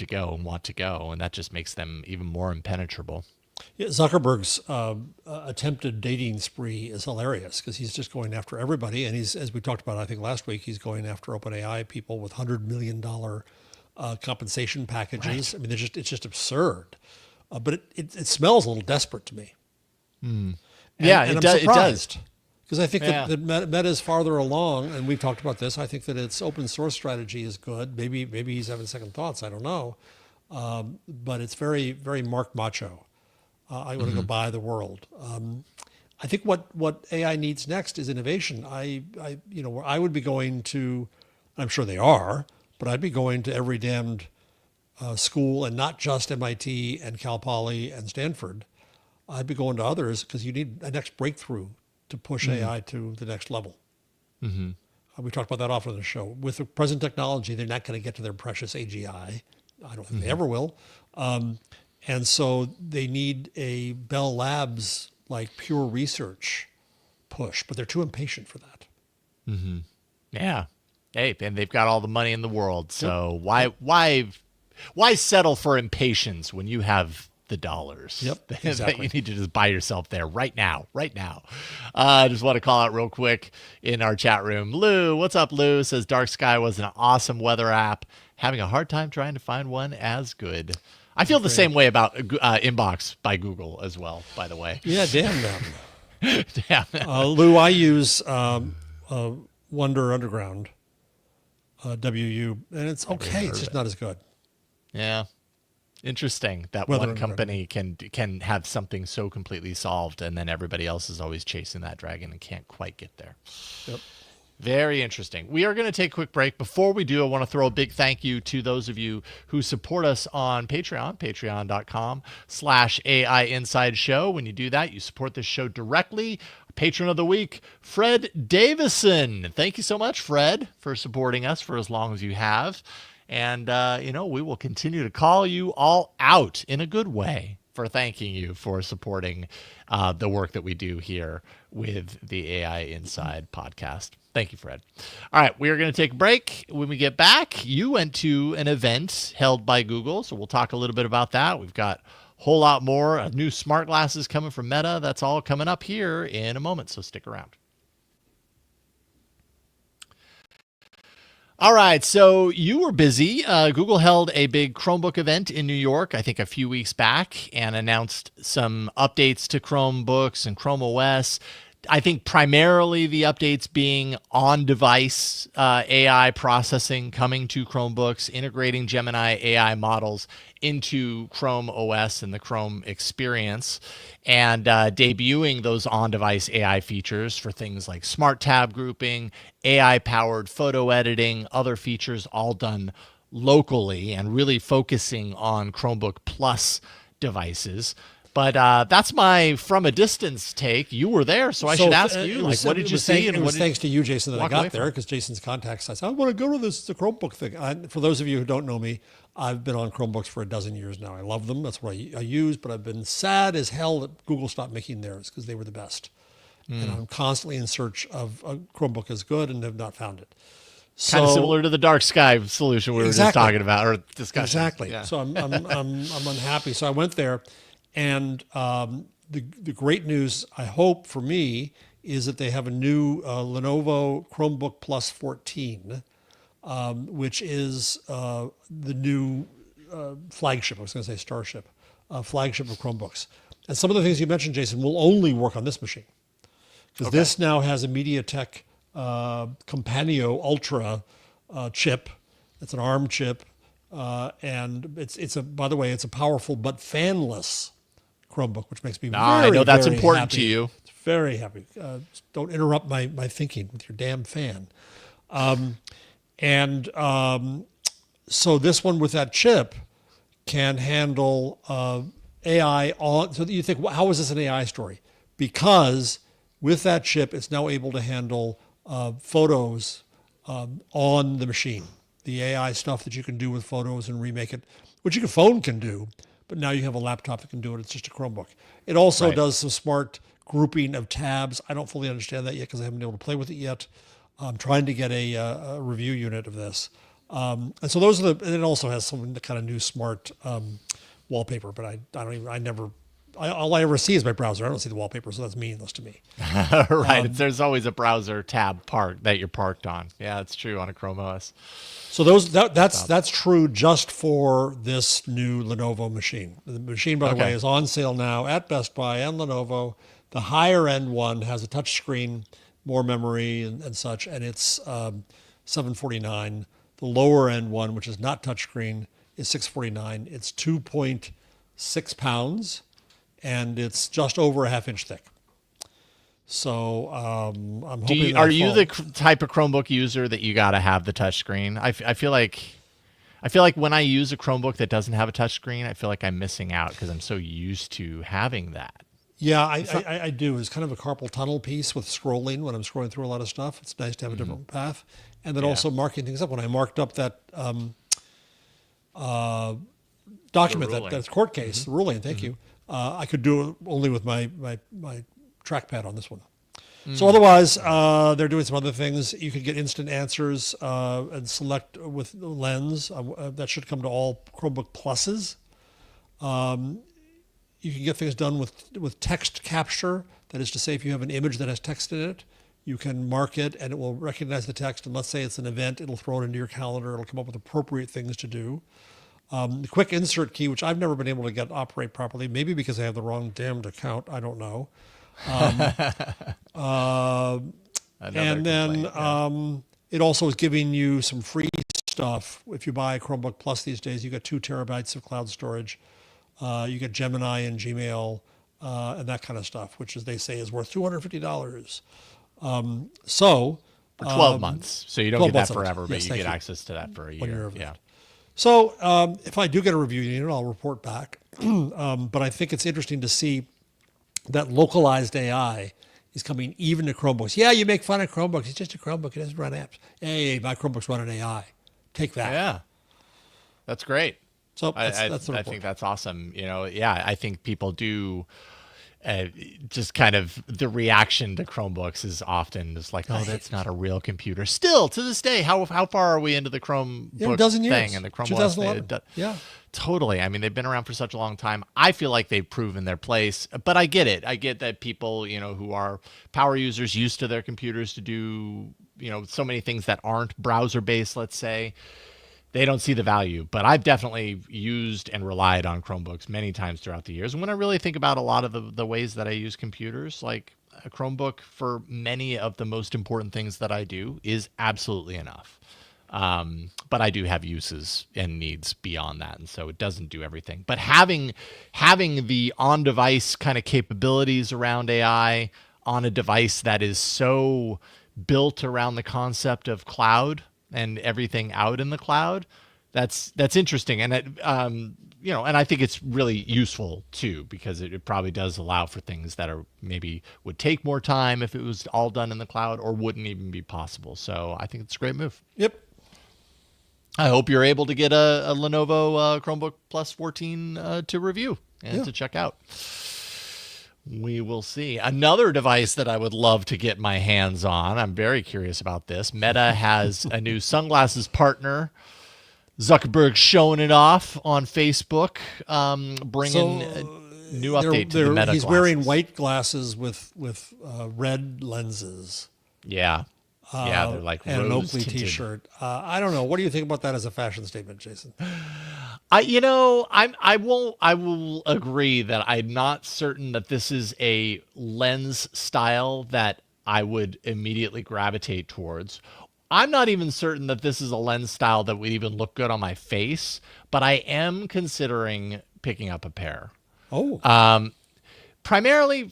go and want to go, and that just makes them even more impenetrable. Yeah, Zuckerberg's attempted dating spree is hilarious because he's just going after everybody. And he's, as we talked about, I think last week, he's going after OpenAI people with $100 million compensation packages. Right. I mean, it's just absurd. But it smells a little desperate to me. Yeah, and it does. Because I think that Meta is farther along, and we've talked about this. I think that its open source strategy is good. Maybe he's having second thoughts. I don't know. But it's very, very Mark Macho. I want to go buy the world. I think what AI needs next is innovation. I would be going to, I'm sure they are, but I'd be going to every damned school, and not just MIT and Cal Poly and Stanford. I'd be going to others because you need a next breakthrough to push AI to the next level. We talked about that often on the show. With the present technology, they're not going to get to their precious AGI. I don't think they ever will. And so they need a Bell Labs like pure research push, but they're too impatient for that. Yeah. Hey, and they've got all the money in the world. So why settle for impatience when you have the dollars? Yep, that exactly. you need to just buy yourself there right now. I just want to call out real quick in our chat room. Lou, what's up, Lou? Says Dark Sky was an awesome weather app. Having a hard time trying to find one as good. I feel the same way about Inbox by Google as well, by the way. Yeah, damn them. Damn. Lou, I use Wonder Underground, WU, and it's okay. It's just not as good. Yeah. Interesting that Weather one company can have something so completely solved, and then everybody else is always chasing that dragon and can't quite get there. Yep. Very interesting. We are going to take a quick break. Before we do, I want to throw a big thank you to those of you who support us on Patreon, patreon.com/AI Inside Show. When you do that, you support this show directly. Patron of the week, Fred Davison. Thank you so much, Fred, for supporting us for as long as you have. And, we will continue to call you all out in a good way for thanking you for supporting the work that we do here with the AI Inside podcast. Thank you, Fred. All right, we are going to take a break. When we get back, you went to an event held by Google, so we'll talk a little bit about that. We've got a whole lot more new smart glasses coming from Meta. That's all coming up here in a moment, so stick around. All right, so you were busy. Google held a big Chromebook event in New York, I think a few weeks back, and announced some updates to Chromebooks and Chrome OS. I think primarily the updates being on-device AI processing coming to Chromebooks, integrating Gemini AI models into Chrome OS and the Chrome experience, and debuting those on-device AI features for things like smart tab grouping, AI-powered photo editing, other features all done locally and really focusing on Chromebook Plus devices. But that's my from a distance take. You were there, so I should ask you, what did you see? It was thanks to you, Jason, that I got there, because Jason's contacts. I said, I want to go to the Chromebook thing. For those of you who don't know me, I've been on Chromebooks for a dozen years now. I love them. That's what I use. But I've been sad as hell that Google stopped making theirs because they were the best. And I'm constantly in search of a Chromebook as good and have not found it. Kind of similar to the dark sky solution we were just talking about or discussing. Exactly. Yeah. So I'm unhappy. So I went there. And the great news, I hope, for me, is that they have a new Lenovo Chromebook Plus 14, which is the new flagship. I was going to say starship, flagship of Chromebooks. And some of the things you mentioned, Jason, will only work on this machine. Because this now has a MediaTek Companio Ultra chip. It's an ARM chip, and by the way, it's a powerful but fanless Chromebook, which makes me I know that's very important happy. to you. It's very happy. Don't interrupt my thinking with your damn fan. So this one with that chip can handle AI on. So you think, how is this an AI story? Because with that chip, it's now able to handle photos on the machine. The AI stuff that you can do with photos and remake it, which your phone can do, but now you have a laptop that can do it. It's just a Chromebook. It also does some smart grouping of tabs. I don't fully understand that yet because I haven't been able to play with it yet. I'm trying to get a review unit of this. And so those are and it also has some kind of new smart wallpaper, but all I ever see is my browser. I don't see the wallpaper, so that's meaningless to me. Right. There's always a browser tab that you're parked on. Yeah, it's true on a Chrome OS. So that's true just for this new Lenovo machine. The machine, by the way, is on sale now at Best Buy and Lenovo. The higher end one has a touch screen, more memory and such, and it's $749. The lower end one, which is not touchscreen, is $649. It's 2.6 pounds, and it's just over a half inch thick. So I'm hoping. Are you the type of Chromebook user that you got to have the touchscreen? I feel like when I use a Chromebook that doesn't have a touchscreen, I feel like I'm missing out because I'm so used to having that. Yeah, I do. It's kind of a carpal tunnel piece with scrolling when I'm scrolling through a lot of stuff. It's nice to have a different path. And then also marking things up. When I marked up that document, that court case, the ruling, thank you, I could do it only with my trackpad on this one. So otherwise, they're doing some other things. You could get instant answers and select with Lens. That should come to all Chromebook Pluses. You can get things done with text capture. That is to say, if you have an image that has text in it, you can mark it and it will recognize the text. And let's say it's an event, it'll throw it into your calendar. It'll come up with appropriate things to do. The quick insert key, which I've never been able to get operate properly, maybe because I have the wrong damned account. I don't know. And then it also is giving you some free stuff. If you buy a Chromebook Plus these days, you get 2 terabytes of cloud storage. You get Gemini and Gmail and that kind of stuff, which, as they say, is worth $250. For 12 months. So you don't get that forever, but you get access to that for a year. Yeah. So if I do get a review unit, I'll report back. But I think it's interesting to see that localized AI is coming even to Chromebooks. Yeah, you make fun of Chromebooks. It's just a Chromebook. It doesn't run apps. Hey, my Chromebook's running AI. Take that. Yeah. That's great. So I think that's awesome. I think people do just kind of the reaction to Chromebooks is often just like, oh, that's not a real computer. Still to this day, how far are we into the Chromebook thing and the Chrome OS? Yeah. Totally. I mean, they've been around for such a long time. I feel like they've proven their place, but I get it. I get that people, who are power users used to their computers to do, so many things that aren't browser based, let's say, they don't see the value. But I've definitely used and relied on Chromebooks many times throughout the years. And when I really think about a lot of the ways that I use computers, like a Chromebook for many of the most important things that I do is absolutely enough. But I do have uses and needs beyond that, and so it doesn't do everything. But having the on-device kind of capabilities around AI on a device that is so built around the concept of cloud and everything out in the cloud, that's interesting, and and I think it's really useful too, because it probably does allow for things that are maybe would take more time if it was all done in the cloud, or wouldn't even be possible. So I think it's a great move. Yep. I hope you're able to get a Lenovo Chromebook Plus 14 to review and to check out. We will see. Another device that I would love to get my hands on, I'm very curious about this. Meta has a new sunglasses partner. Zuckerberg showing it off on Facebook, bringing a new update to the Meta glasses. He's wearing white glasses with red lenses. Yeah. Yeah, they're like and an Oakley T-shirt. I don't know. What do you think about that as a fashion statement, Jason? I will agree that I'm not certain that this is a lens style that I would immediately gravitate towards. I'm not even certain that this is a lens style that would even look good on my face, but I am considering picking up a pair. Oh, Primarily,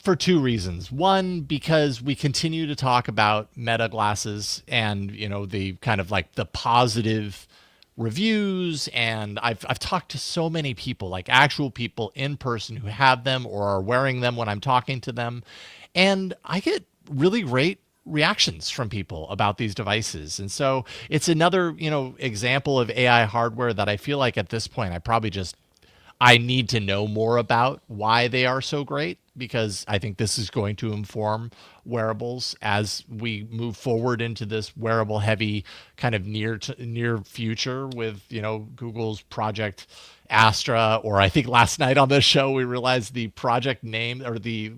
for two reasons. One, because we continue to talk about Meta glasses and, the kind of like the positive reviews. And I've talked to so many people, like actual people in person who have them or are wearing them when I'm talking to them. And I get really great reactions from people about these devices. And so it's another, example of AI hardware that I feel like at this point, I need to know more about why they are so great, because I think this is going to inform wearables as we move forward into this wearable heavy kind of near future with, Google's Project Astra, or I think last night on this show, we realized the project name or the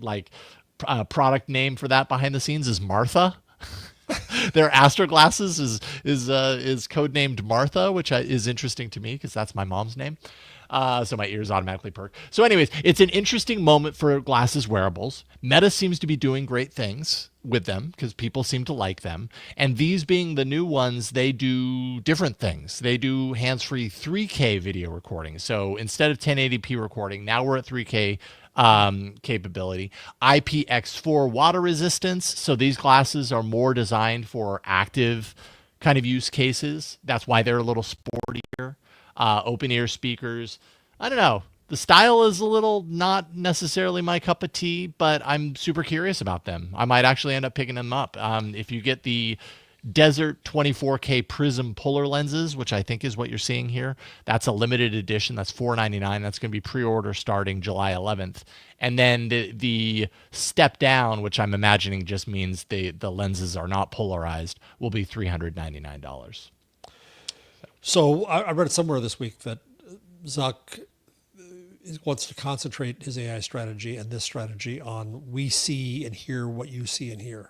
product name for that behind the scenes is Martha. Their Astra glasses is codenamed Martha, which is interesting to me because that's my mom's name. So my ears automatically perk. So anyways, it's an interesting moment for glasses wearables. Meta seems to be doing great things with them because people seem to like them. And these being the new ones, they do different things. They do hands-free 3K video recording. So instead of 1080p recording, now we're at 3K capability. IPX4 water resistance. So these glasses are more designed for active kind of use cases. That's why they're a little sportier. Open ear speakers. I don't know. The style is a little not necessarily my cup of tea, but I'm super curious about them. I might actually end up picking them up. If you get the Desert 24K Prism Puller lenses, which I think is what you're seeing here, that's a limited edition. That's $499. That's going to be pre-order starting July 11th. And then the step down, which I'm imagining just means the lenses are not polarized, will be $399. So I read somewhere this week that Zuck wants to concentrate his AI strategy and this strategy on we see and hear what you see and hear.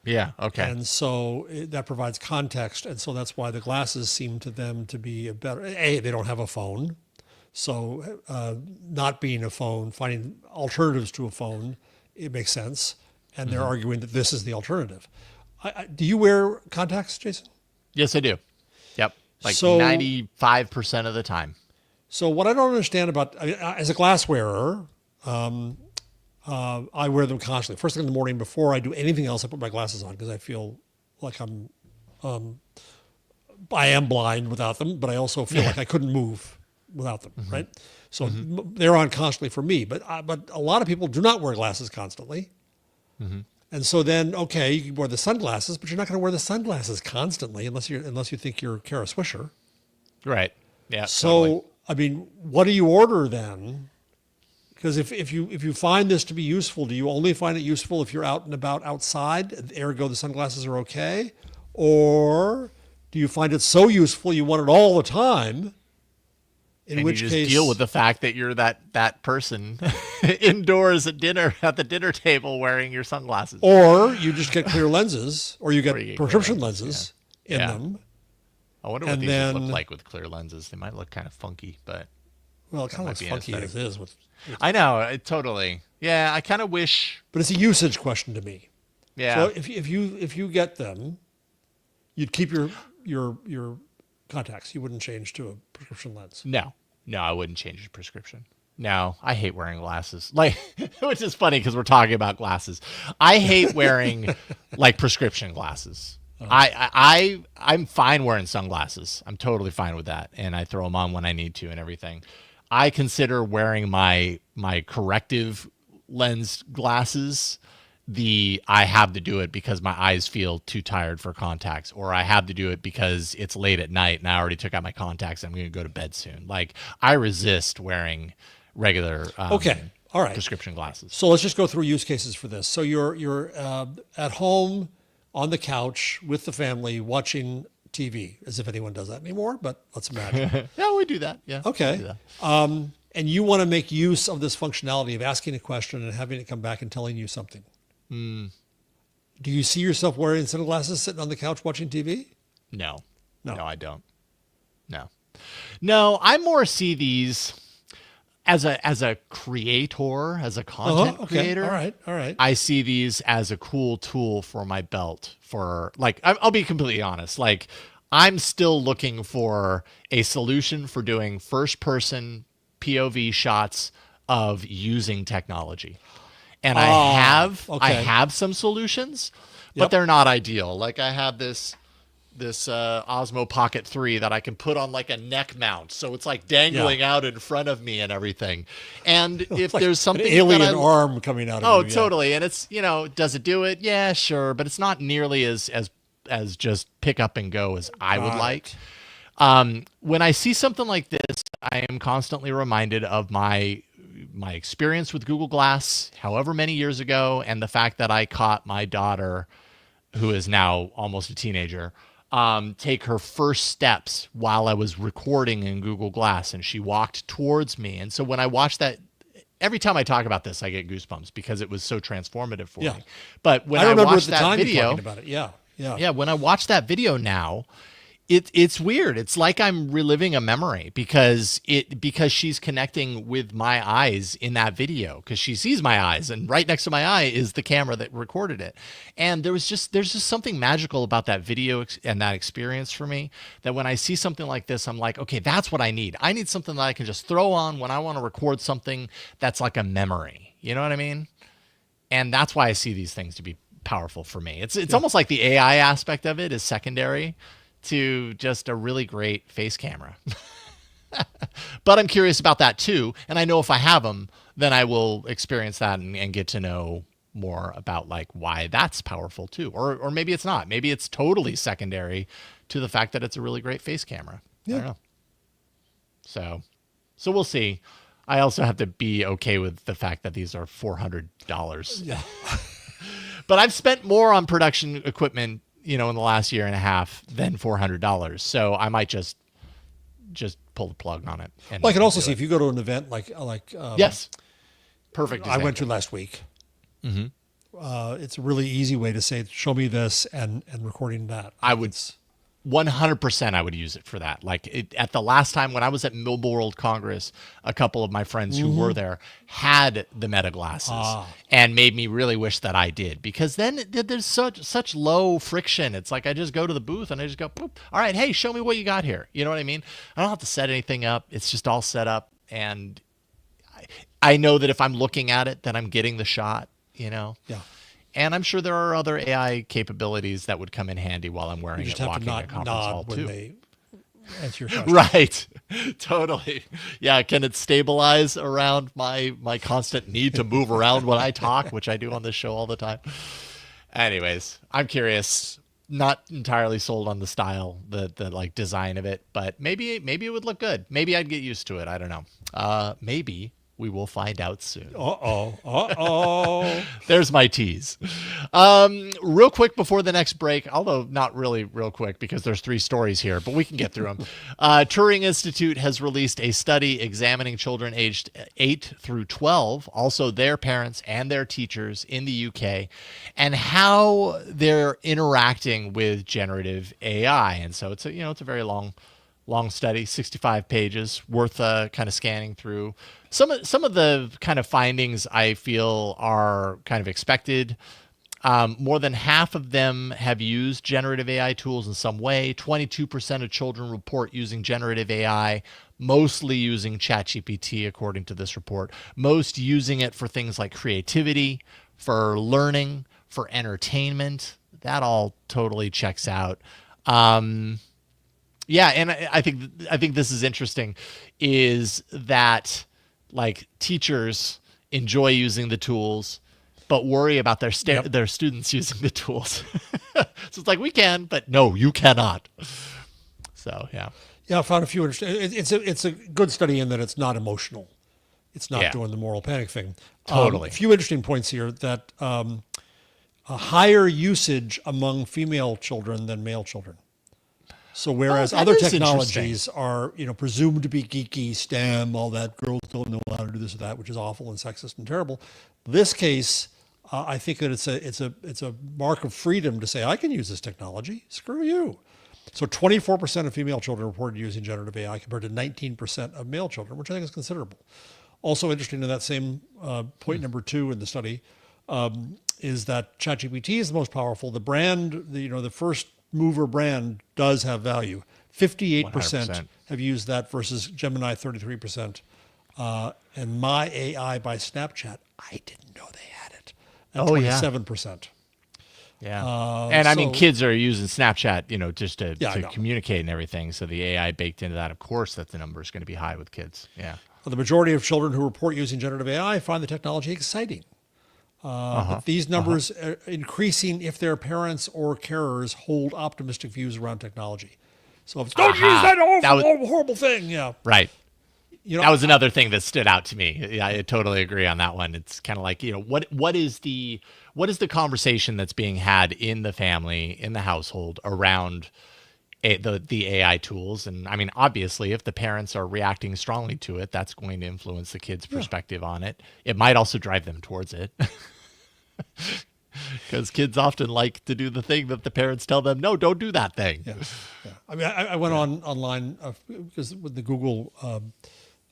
Yeah, okay. And so that provides context. And so that's why the glasses seem to them to be a better, they don't have a phone. So not being a phone, finding alternatives to a phone, it makes sense. And they're arguing that this is the alternative. Do you wear contacts, Jason? Yes, I do. Yep. 95% of the time. So what I don't understand about, as a glass wearer, I wear them constantly. First thing in the morning before I do anything else, I put my glasses on because I feel like I am blind without them, but I also feel like I couldn't move without them, right? So they're on constantly for me, but a lot of people do not wear glasses constantly. And so then, okay, you can wear the sunglasses, but you're not going to wear the sunglasses constantly unless you think you're Kara Swisher. Right. Yeah. So, totally. I mean, what do you order then? Because if you find this to be useful, do you only find it useful if you're out and about outside, ergo the sunglasses are okay? Or do you find it so useful you want it all the time? In which you just case, deal with the fact that you're that person indoors at the dinner table wearing your sunglasses. Or you just get clear lenses, or you get prescription lenses in them. I wonder what these would look like with clear lenses. They might look kind of funky, but well, it kind of looks funky as is. I know, totally. Yeah, I kind of wish, but it's a usage question to me. Yeah. So if you get them, you'd keep your contacts. You wouldn't change to a prescription lens. No, I wouldn't change the prescription. No, I hate wearing glasses. Which is funny because we're talking about glasses. I hate wearing prescription glasses. I'm fine wearing sunglasses. I'm totally fine with that, and I throw them on when I need to and everything. I consider wearing my corrective lens glasses. I have to do it because my eyes feel too tired for contacts, or I have to do it because it's late at night and I already took out my contacts and I'm going to go to bed soon. I resist wearing regular all right, prescription glasses. So let's just go through use cases for this. So you're at home on the couch with the family watching TV, as if anyone does that anymore, but let's imagine. Yeah, we do that. Yeah. Okay. And you want to make use of this functionality of asking a question and having it come back and telling you something. Do you see yourself wearing sunglasses sitting on the couch watching TV? No, I don't. No, I more see these. as a creator, as a content Okay. creator, All right. All right. I see these as a cool tool for my belt. For like, I'll be completely honest. Like, I'm still looking for a solution for doing first person POV shots of using technology. And I Okay. have some solutions, but Yep. they're not ideal. Like, I have this Osmo Pocket 3 that I can put on like a neck mount, so it's like Yeah. dangling out in front of me and everything. And if Like there's an something alien arm coming out of oh, you. Yeah. totally. And it's, does it do it? Yeah, sure, but it's not nearly as just pick up and go as I would Got like. it. When I see something like this, I am constantly reminded of my experience with Google Glass, however many years ago, and the fact that I caught my daughter, who is now almost a teenager, take her first steps while I was recording in Google Glass, and she walked towards me. And so when I watched that, every time I talk about this, I get goosebumps because it was so transformative for Yeah. me. But when I I remember at watched the that time you video, talking about it. Yeah. Yeah. yeah, when I watch that video now, it's weird. It's like I'm reliving a memory because she's connecting with my eyes in that video because she sees my eyes, and right next to my eye is the camera that recorded it. And there's just something magical about that video and that experience for me, that when I see something like this, I'm like, okay, that's what I need. I need something that I can just throw on when I want to record something that's like a memory. You know what I mean? And that's why I see these things to be powerful for me. It's almost like the AI aspect of it is secondary to just a really great face camera. But I'm curious about that too, and I know if I have them, then I will experience that and get to know more about like why that's powerful too. Or maybe it's not. Maybe it's totally secondary to the fact that it's a really great face camera. I don't know. So we'll see. I also have to be okay with the fact that these are $400. Yeah. But I've spent more on production equipment, in the last year and a half than $400. So I might just pull the plug on it. And Well, I can also do see it. if you go to an event like Yes. Perfect I went example. to last week. It's a really easy way to say, show me this and recording that. I would 100% I would use it for that. Like at the last time when I was at Mobile World Congress, a couple of my friends who were there had the Meta glasses and made me really wish that I did, because then there's such low friction. It's like I just go to the booth and I just go, boop, all right, hey, show me what you got here. You know what I mean? I don't have to set anything up. It's just all set up, and I know that if I'm looking at it, then I'm getting the shot. Yeah. And I'm sure there are other AI capabilities that would come in handy while I'm wearing You just it, have to walking in a not conference hall nod when too. they answer your question. Right. Totally. Yeah. Can it stabilize around my constant need to move around when I talk, which I do on this show all the time? Anyways, I'm curious. Not entirely sold on the style, the like design of it, but maybe it would look good. Maybe I'd get used to it. I don't know. Maybe we will find out soon. There's my tease. Real quick before the next break, although not really real quick because there's 3 stories here, but we can get through them. Turing Institute has released a study examining children aged 8 through 12, also their parents and their teachers in the UK, and how they're interacting with generative AI. And so it's a very long study, 65 pages worth kind of scanning through. Some of the kind of findings I feel are kind of expected. More than half of them have used generative AI tools in some way. 22% of children report using generative AI, mostly using ChatGPT, according to this report. Most using it for things like creativity, for learning, for entertainment. That all totally checks out. Yeah, and I think this is interesting, is that like teachers enjoy using the tools, but worry about their students using the tools. So it's like, we can, but no, you cannot. So yeah. Yeah, I found a few interesting. It's a good study in that it's not emotional. It's not doing the moral panic thing. Totally. A few interesting points here that a higher usage among female children than male children. So whereas that other is technologies are, presumed to be geeky, STEM, all that, girls don't know how to do this or that, which is awful and sexist and terrible. This case, I think that it's a mark of freedom to say, I can use this technology. Screw you. So 24% of female children reported using generative AI compared to 19% of male children, which I think is considerable. Also interesting in that same point number 2 in the study is that ChatGPT is the most powerful. The brand, the first mover brand does have value. 58% 100%. have used that versus Gemini 33%. And My AI by Snapchat, I didn't know they had it at 27%. Yeah. And I mean, kids are using Snapchat, just to I communicate and everything. So the AI baked into that, of course, that the number is going to be high with kids. Yeah. The majority of children who report using generative AI find the technology exciting. But these numbers are increasing if their parents or carers hold optimistic views around technology. So if it's, don't use that horrible thing. Yeah. Right. That was another thing that stood out to me. Yeah, I totally agree on that one. It's kind of like, what is the conversation that's being had in the family, in the household around the AI tools? And I mean, obviously, if the parents are reacting strongly to it, that's going to influence the kids' perspective on it. It might also drive them towards it. Because kids often like to do the thing that the parents tell them, no, don't do that thing. Yeah. I mean, I went online because when the Google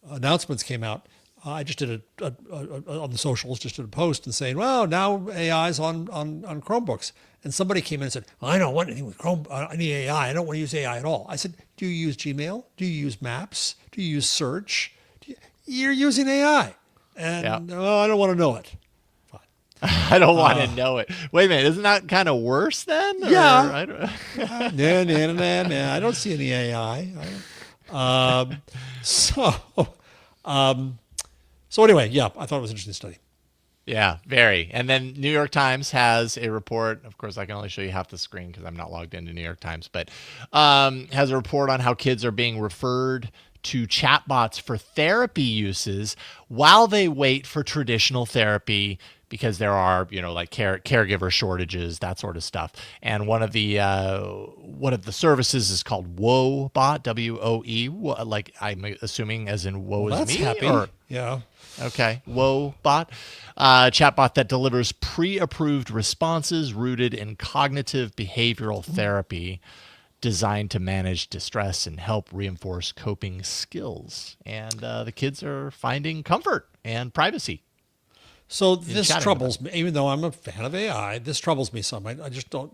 announcements came out, I just did on the socials, just did a post and saying, well, now AI's on Chromebooks. And somebody came in and said, I don't want anything with any AI. I don't want to use AI at all. I said, do you use Gmail? Do you use Maps? Do you use Search? You're using AI. And I don't want to know it. I don't want to know it. Wait a minute, isn't that kind of worse then? Yeah. I don't see any AI. So anyway, I thought it was an interesting study. Yeah, very. And then New York Times has a report. Of course, I can only show you half the screen because I'm not logged into New York Times, but has a report on how kids are being referred to chatbots for therapy uses while they wait for traditional therapy, because there are, like caregiver shortages, that sort of stuff. And one of the services is called WoeBot, WOE, like I'm assuming as in woe is me. Happy. Yeah. Okay, WoeBot, chatbot that delivers pre-approved responses rooted in cognitive behavioral therapy, designed to manage distress and help reinforce coping skills. And the kids are finding comfort and privacy. So this troubles me, even though I'm a fan of AI, this troubles me some. I just don't,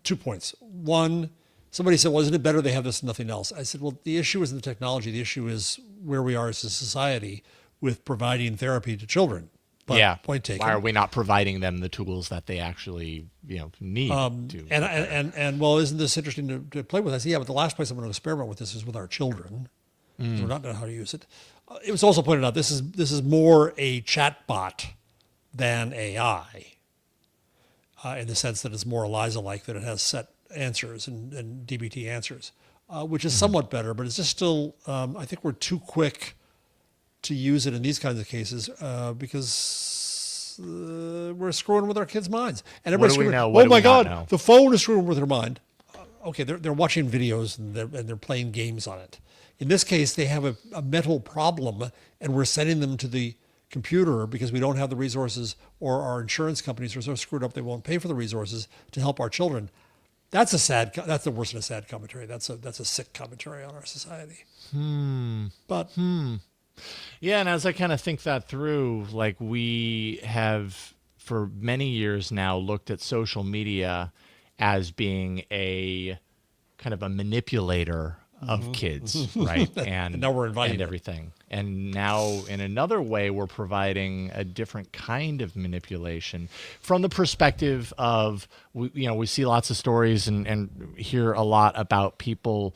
2 points. One, somebody said, well, isn't it better they have this and nothing else? I said, well, the issue isn't the technology. The issue is where we are as a society with providing therapy to children. But point taken. Why are we not providing them the tools that they actually, need to? And well, isn't this interesting to play with? I said, but the last place I'm going to experiment with this is with our children. So we're not knowing how to use it. It was also pointed out this is more a chatbot than AI, in the sense that it's more Eliza-like, that it has set answers and DBT answers, which is somewhat better, but it's just still, I think we're too quick to use it in these kinds of cases because we're screwing with our kids' minds. And everybody's screaming, oh my God, the phone is screwing with their mind. Okay, they're watching videos and they're playing games on it. In this case, they have a mental problem, and we're sending them to the computer because we don't have the resources, or our insurance companies are so screwed up they won't pay for the resources to help our children. That's the worst than a sad commentary. That's a sick commentary on our society. Yeah, and as I kind of think that through, like, we have for many years now looked at social media as being a kind of a manipulator of kids, right? And now we're inviting everything. And now in another way, we're providing a different kind of manipulation from the perspective of, we see lots of stories and hear a lot about people.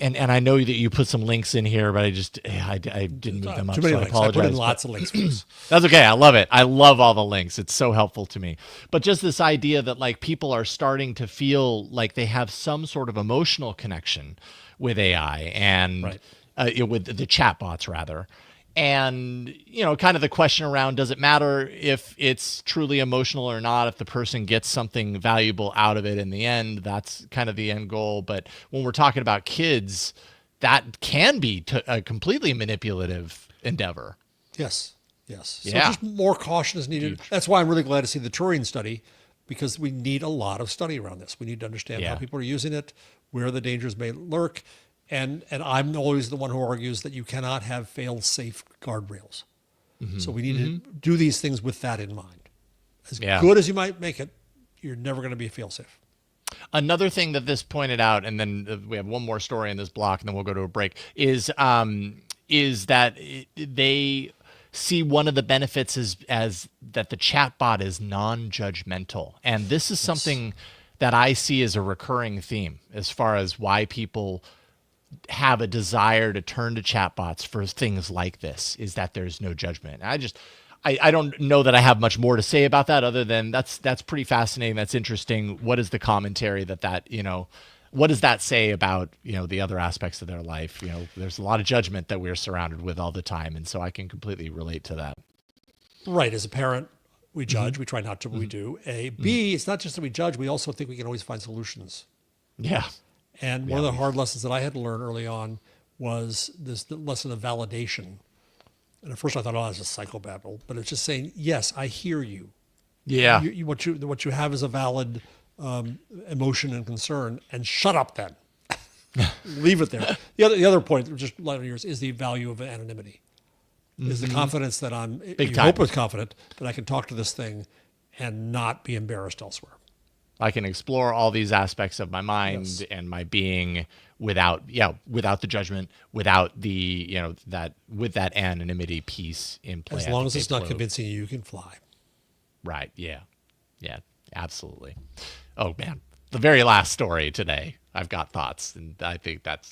And I know that you put some links in here, but I didn't move them up, too many so links. I apologize. I put in lots of links for this. That's okay. I love it. I love all the links. It's so helpful to me. But just this idea that, like, people are starting to feel like they have some sort of emotional connection with AI and with the chatbots, rather. And, kind of the question around, does it matter if it's truly emotional or not? If the person gets something valuable out of it in the end, that's kind of the end goal. But when we're talking about kids, that can be a completely manipulative endeavor. Yes. So just more caution is needed. Huge. That's why I'm really glad to see the Turing study, because we need a lot of study around this. We need to understand how people are using it, where the dangers may lurk. And I'm always the one who argues that you cannot have fail-safe guardrails. So we need to do these things with that in mind. As good as you might make it, you're never going to be fail-safe. Another thing that this pointed out, and then we have one more story in this block, and then we'll go to a break, is that they see one of the benefits as that the chatbot is non-judgmental. And this is something that I see as a recurring theme as far as why people have a desire to turn to chatbots for things like this, is that there's no judgment. I don't know that I have much more to say about that other than that's pretty fascinating. That's interesting. What is the commentary that what does that say about, the other aspects of their life? There's a lot of judgment that we're surrounded with all the time. And so I can completely relate to that. Right. As a parent, we judge. We try not to, but we do. B, it's not just that we judge. We also think we can always find solutions. Yeah. And one of the hard lessons that I had to learn early on was the lesson of validation. And at first I thought, that's just psychobabble. But it's just saying, yes, I hear you. Yeah. What you have is a valid emotion and concern, and shut up then. Leave it there. The other point, just light on yours, is the value of anonymity. Is the confidence that hopeless confident that I can talk to this thing and not be embarrassed elsewhere. I can explore all these aspects of my mind and my being without the judgment, without the, with that anonymity piece in play. As long as it's not convincing you can fly. Right. Yeah. Yeah, absolutely. Oh man. The very last story today, I've got thoughts, and I think that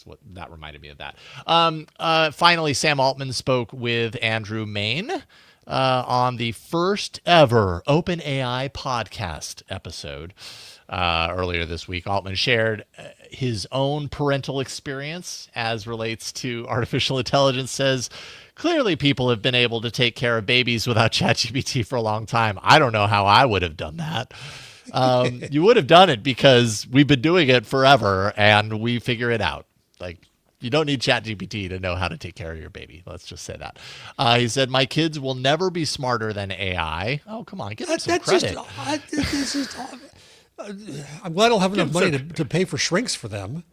reminded me of that. Finally, Sam Altman spoke with Andrew Mayne on the first ever OpenAI podcast episode earlier this week. Altman shared his own parental experience as relates to artificial intelligence. Says, clearly people have been able to take care of babies without ChatGPT for a long time. I don't know how I would have done that. You would have done it because we've been doing it forever and we figure it out. Like, you don't need ChatGPT to know how to take care of your baby. Let's just say that. He said, my kids will never be smarter than AI. Oh, come on. Give them some credit. I'm glad I'll have enough money to pay for shrinks for them.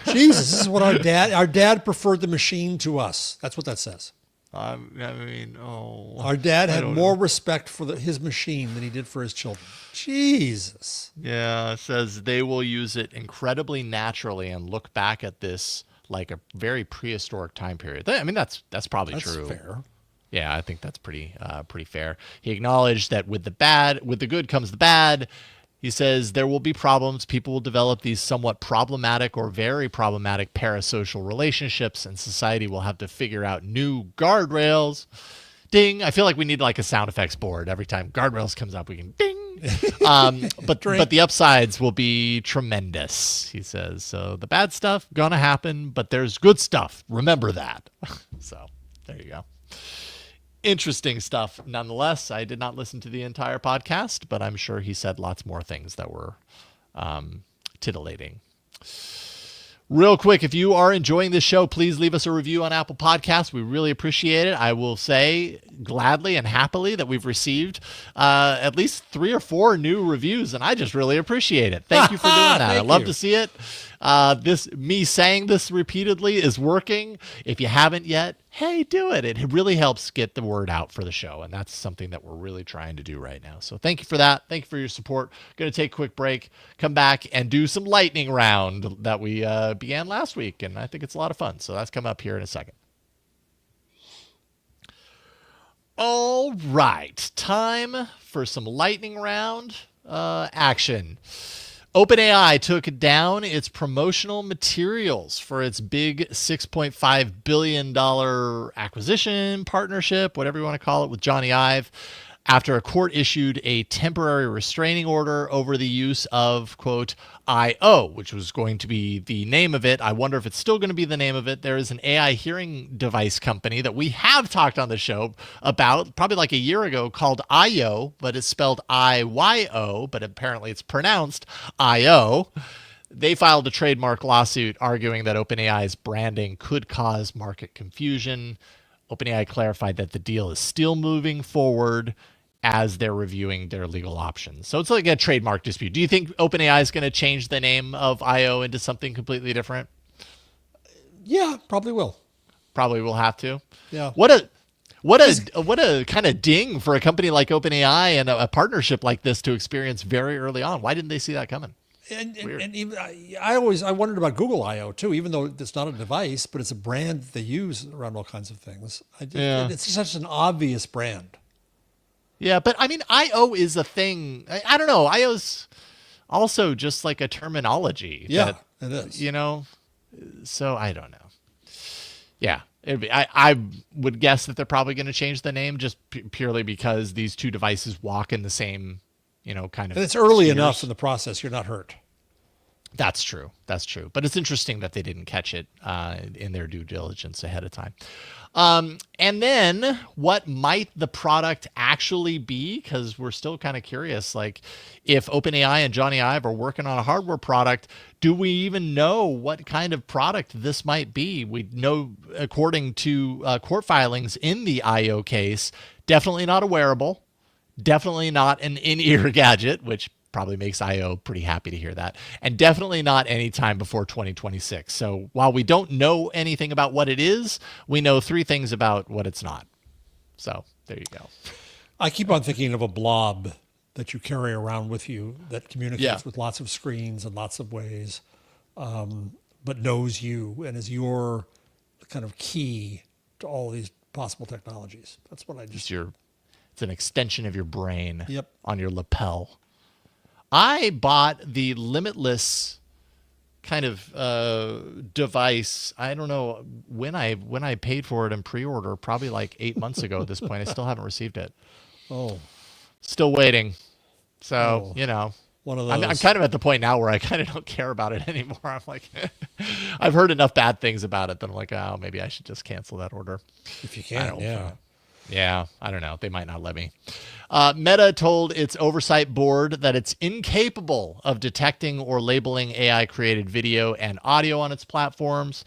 Jesus, this is what our dad preferred the machine to us. That's what that says. I mean, our dad had more respect for his machine than he did for his children. Jesus. Yeah, it says they will use it incredibly naturally and look back at this like a very prehistoric time period. I mean, that's probably true. That's fair. Yeah, I think that's pretty fair. He acknowledged that with the good comes the bad. He says there will be problems. People will develop these somewhat problematic or very problematic parasocial relationships, and society will have to figure out new guardrails. Ding. I feel like we need like a sound effects board. Every time guardrails comes up, we can ding. But the upsides will be tremendous, he says. So the bad stuff gonna happen, but there's good stuff. Remember that. So there you go. Interesting stuff nonetheless. I did not listen to the entire podcast, but I'm sure he said lots more things that were titillating. Real quick, if you are enjoying this show, please leave us a review on Apple Podcasts. We really appreciate it. I will say gladly and happily that we've received at least 3 or 4 new reviews, and I just really appreciate it. Thank you for doing that. I love to see it. Me saying this repeatedly is working. If you haven't yet, hey, do it. It really helps get the word out for the show, and that's something that we're really trying to do right now. So thank you for that. Thank you for your support. Going to take a quick break, come back, and do some lightning round that we began last week, and I think it's a lot of fun. So that's coming up here in a second. All right, time for some lightning round action. OpenAI took down its promotional materials for its big $6.5 billion acquisition, partnership, whatever you want to call it, with Jony Ive, after a court issued a temporary restraining order over the use of, quote, IO, which was going to be the name of it. I wonder if it's still going to be the name of it. There is an AI hearing device company that we have talked on the show about probably like a year ago called IO, but it's spelled IYO, but apparently it's pronounced IO. They filed a trademark lawsuit arguing that OpenAI's branding could cause market confusion. OpenAI clarified that the deal is still moving forward as they're reviewing their legal options. So it's like a trademark dispute. Do you think OpenAI is going to change the name of IO into something completely different? Yeah, probably will. Probably will have to. Yeah. What a kind of ding for a company like OpenAI and a partnership like this to experience very early on. Why didn't they see that coming? And even I wondered about Google I/O too, even though it's not a device, but it's a brand that they use around all kinds of things. It's such an obvious brand. Yeah, but I mean, I/O is a thing. I don't know. I/O's also just like a terminology. Yeah, it is. So I don't know. Yeah, I would guess that they're probably going to change the name just purely because these two devices walk in the same, kind of. And it's early spheres. enough in the process; you're not hurt. That's true. That's true. But it's interesting that they didn't catch it in their due diligence ahead of time. And then what might the product actually be? Because we're still kind of curious. Like if OpenAI and Jony Ive are working on a hardware product, do we even know what kind of product this might be? We know, according to court filings in the I/O case, definitely not a wearable, definitely not an in-ear gadget, which probably makes I/O pretty happy to hear that. And definitely not any time before 2026. So while we don't know anything about what it is, we know three things about what it's not. So there you go. I keep on thinking of a blob that you carry around with you that communicates with lots of screens and lots of ways, but knows you and is your kind of key to all these possible technologies. That's what I just... It's an extension of your brain Yep. on your lapel. I bought the limitless kind of device. I don't know when I paid for it in pre-order, probably like 8 months ago at this point. I still haven't received it. Oh. Still waiting. So, one of those. I'm kind of at the point now where I kind of don't care about it anymore. I'm like, I've heard enough bad things about it that I'm like, oh, maybe I should just cancel that order. If you can, yeah. Yeah, I don't know. They might not let me. Meta told its oversight board that it's incapable of detecting or labeling AI-created video and audio on its platforms.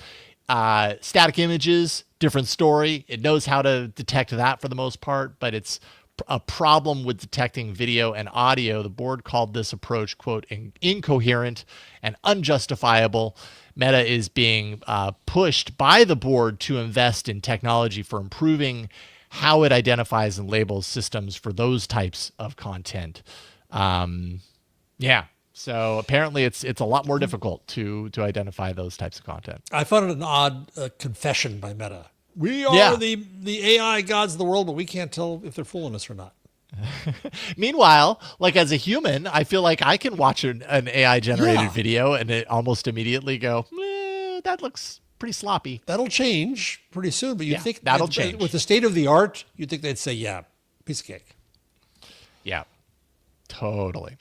Static images, different story. It knows how to detect that for the most part, but it's a problem with detecting video and audio. The board called this approach, quote, incoherent and unjustifiable. Meta is being pushed by the board to invest in technology for improving how it identifies and labels systems for those types of content. So apparently it's a lot more difficult to identify those types of content. I found it an odd confession by Meta. We are the AI gods of the world, but we can't tell if they're fooling us or not. Meanwhile, like as a human, I feel like I can watch an AI generated video and it almost immediately go, that looks pretty sloppy. That'll change pretty soon, but you think that'll change with the state of the art. You'd think they'd say, piece of cake. Yeah, totally.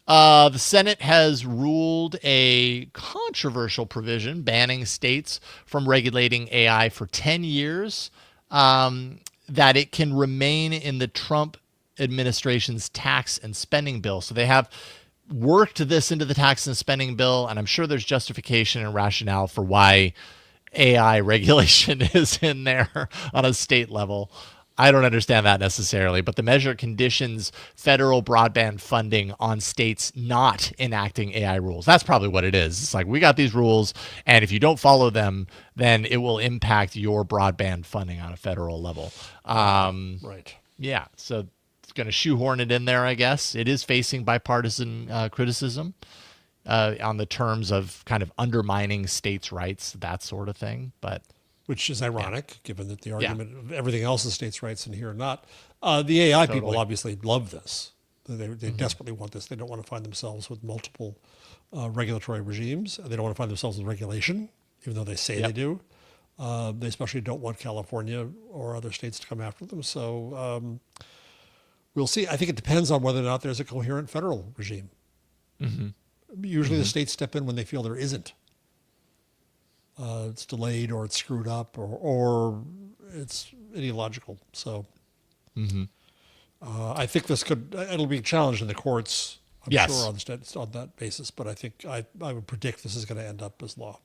The Senate has ruled a controversial provision banning states from regulating AI for 10 years, that it can remain in the Trump administration's tax and spending bill. So they have worked this into the tax and spending bill, and I'm sure there's justification and rationale for why AI regulation is in there on a state level. I don't understand that necessarily, but the measure conditions federal broadband funding on states not enacting AI rules. That's probably what it is. It's like, we got these rules, and if you don't follow them, then it will impact your broadband funding on a federal level. Right. Yeah, so it's going to shoehorn it in there, I guess. It is facing bipartisan criticism on the terms of kind of undermining states' rights, that sort of thing, but... Which is ironic, given that the argument of everything else is states' rights and here not. The AI people obviously love this. They desperately want this. They don't want to find themselves with multiple regulatory regimes. They don't want to find themselves with regulation, even though they say they do. They especially don't want California or other states to come after them. So we'll see. I think it depends on whether or not there's a coherent federal regime. Usually the states step in when they feel there isn't. It's delayed or it's screwed up or it's ideological. So I think it'll be challenged in the courts, I'm sure, on that basis. But I think I would predict this is going to end up as law.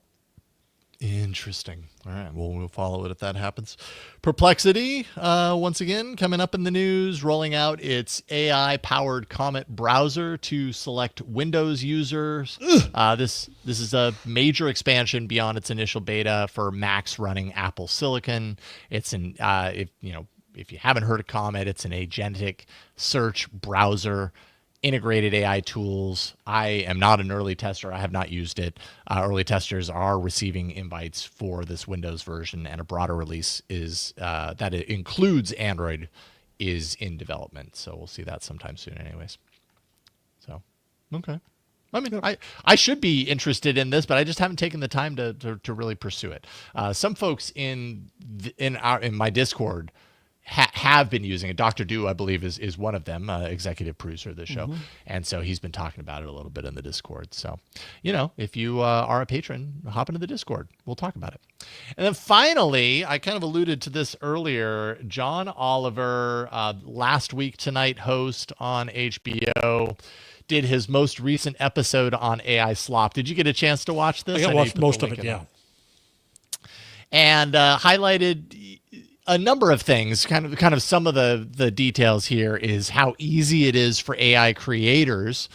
Interesting. All right. Well, we'll follow it if that happens. Perplexity, once again, coming up in the news, rolling out its AI-powered Comet browser to select Windows users. This is a major expansion beyond its initial beta for Macs running Apple Silicon. It's an if you haven't heard of Comet, it's an agentic search browser, integrated AI tools. I am not an early tester. I have not used it. Early testers are receiving invites for this Windows version, and a broader release is that it includes Android is in development. So we'll see that sometime soon anyways. So, okay. I mean, I should be interested in this, but I just haven't taken the time to really pursue it. Some folks in my Discord have been using it. Dr. Do, I believe, is one of them, executive producer of the show. And so he's been talking about it a little bit in the Discord. So, if you are a patron, hop into the Discord. We'll talk about it. And then finally, I kind of alluded to this earlier, John Oliver, last week tonight host on HBO, did his most recent episode on AI slop. Did you get a chance to watch this? I watched most of it, yeah. And highlighted a number of things. Kind of some of the details here is how easy it is for AI creators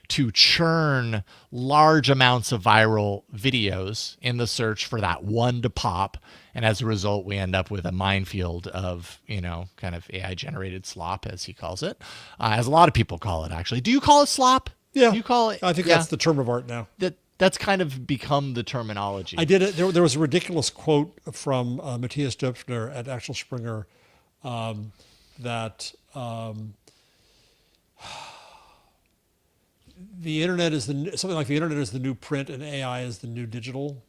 to churn large amounts of viral videos in the search for that one to pop. And as a result, we end up with a minefield of, kind of AI generated slop, as he calls it, as a lot of people call it, actually. Do you call it slop? Yeah. Do you call it? I think that's the term of art now. That's kind of become the terminology. I did it. There was a ridiculous quote from Matthias Döpfner at Axel Springer that the internet is something like the internet is the new print and AI is the new digital.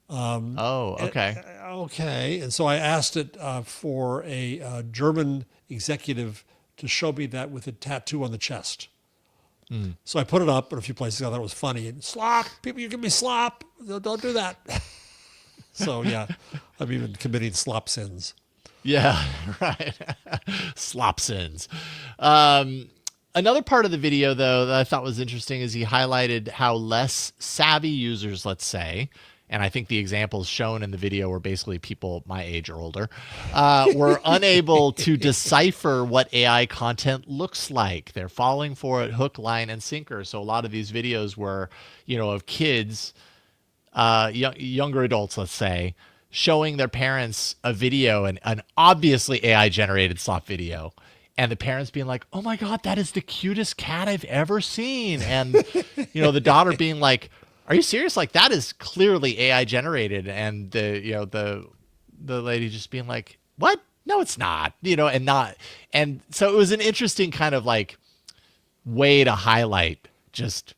Okay. Okay. And so I asked it for a German executive to show me that with a tattoo on the chest. So I put it up in a few places. I thought it was funny. And slop, people, you give me slop. Don't do that. So yeah, I'm even committing slop sins. Yeah, right. Slop sins. Another part of the video, though, that I thought was interesting is he highlighted how less savvy users, let's say, and I think the examples shown in the video were basically people my age or older, were unable to decipher what AI content looks like. They're falling for it hook, line, and sinker. So a lot of these videos were, of kids, younger adults, let's say, showing their parents a video, and an obviously AI-generated slop video, and the parents being like, "Oh my God, that is the cutest cat I've ever seen," and the daughter being like, "Are you serious? Like, that is clearly AI generated," and the lady just being like, "What? No, it's not." And so it was an interesting kind of like way to highlight just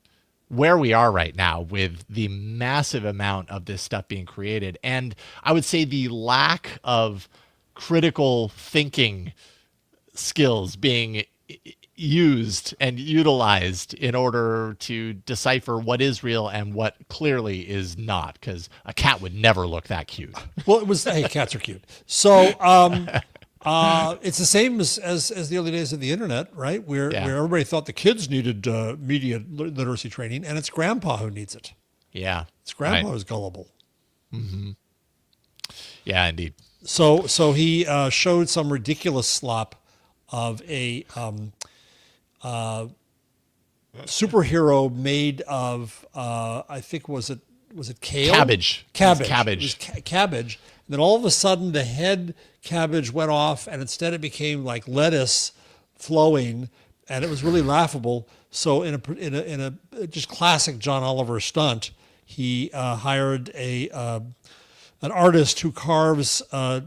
where we are right now with the massive amount of this stuff being created, and I would say the lack of critical thinking skills being used and utilized in order to decipher what is real and what clearly is not, because a cat would never look that cute. Well, hey, cats are cute. So it's the same as the early days of the internet, right? Where everybody thought the kids needed media literacy training, and it's grandpa who needs it. Yeah. It's grandpa who's gullible. Mm-hmm. Yeah, indeed. So he showed some ridiculous slop of a superhero made of I think was it kale? Cabbage. It was cabbage. And then all of a sudden the head cabbage went off, and instead it became like lettuce flowing, and it was really laughable. So in a just classic John Oliver stunt, he hired an artist who carves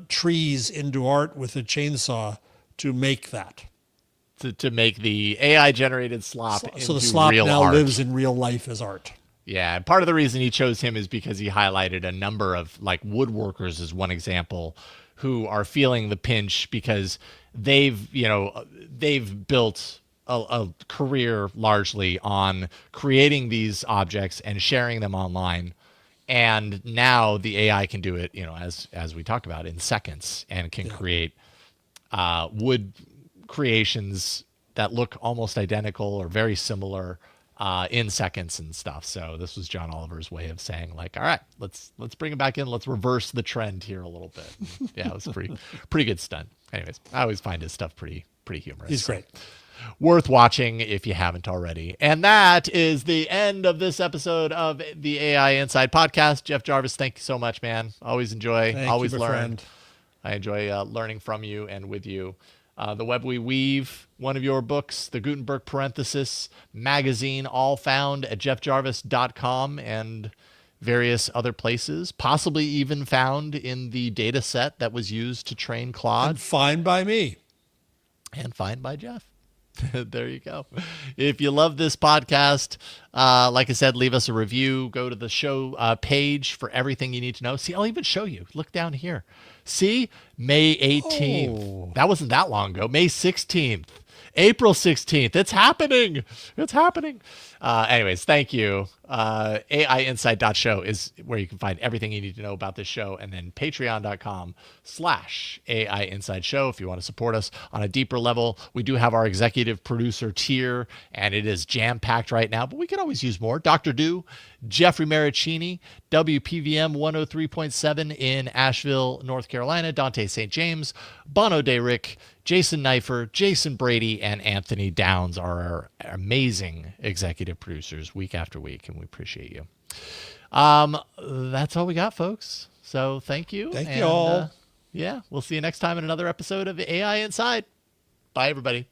trees into art with a chainsaw to make that. To make the AI generated slop into so the slop real now art. lives in real life as art. Yeah, and part of the reason he chose him is because he highlighted a number of, like, woodworkers as one example, who are feeling the pinch because they've built a career largely on creating these objects and sharing them online. And now the AI can do it, as we talked about, in seconds, and can create wood creations that look almost identical or very similar in seconds and stuff. So this was John Oliver's way of saying, like, all right, let's bring it back in. Let's reverse the trend here a little bit. And yeah, it was pretty good stunt. Anyways, I always find his stuff pretty humorous. He's great. Worth watching if you haven't already. And that is the end of this episode of the AI Inside podcast. Jeff Jarvis, thank you so much, man. Always enjoy, always learn. Friend. I enjoy learning from you and with you. The Web We Weave, one of your books, the Gutenberg Parenthesis magazine, all found at jeffjarvis.com and various other places, possibly even found in the data set that was used to train Claude. And fine by me. And fine by Jeff. There you go. If you love this podcast, like I said, leave us a review. Go to the show page for everything you need to know. See, I'll even show you. Look down here. See, May 18th. Oh. That wasn't that long ago. May 16th. April 16th. It's happening. It's happening. Anyways, thank you. AIinsight.show is where you can find everything you need to know about this show. And then patreon.com/AI Inside Show if you want to support us on a deeper level. We do have our executive producer tier, and it is jam-packed right now, but we could always use more. Dr. Do, Jeffrey Maricini, WPVM 103.7 in Asheville, North Carolina, Dante St. James, Bono De Rick, Jason Neiffer, Jason Brady, and Anthony Downs are our amazing executive producers week after week, and we appreciate you. That's all we got, folks. So thank you. Thank you all. Yeah, we'll see you next time in another episode of AI Inside. Bye, everybody.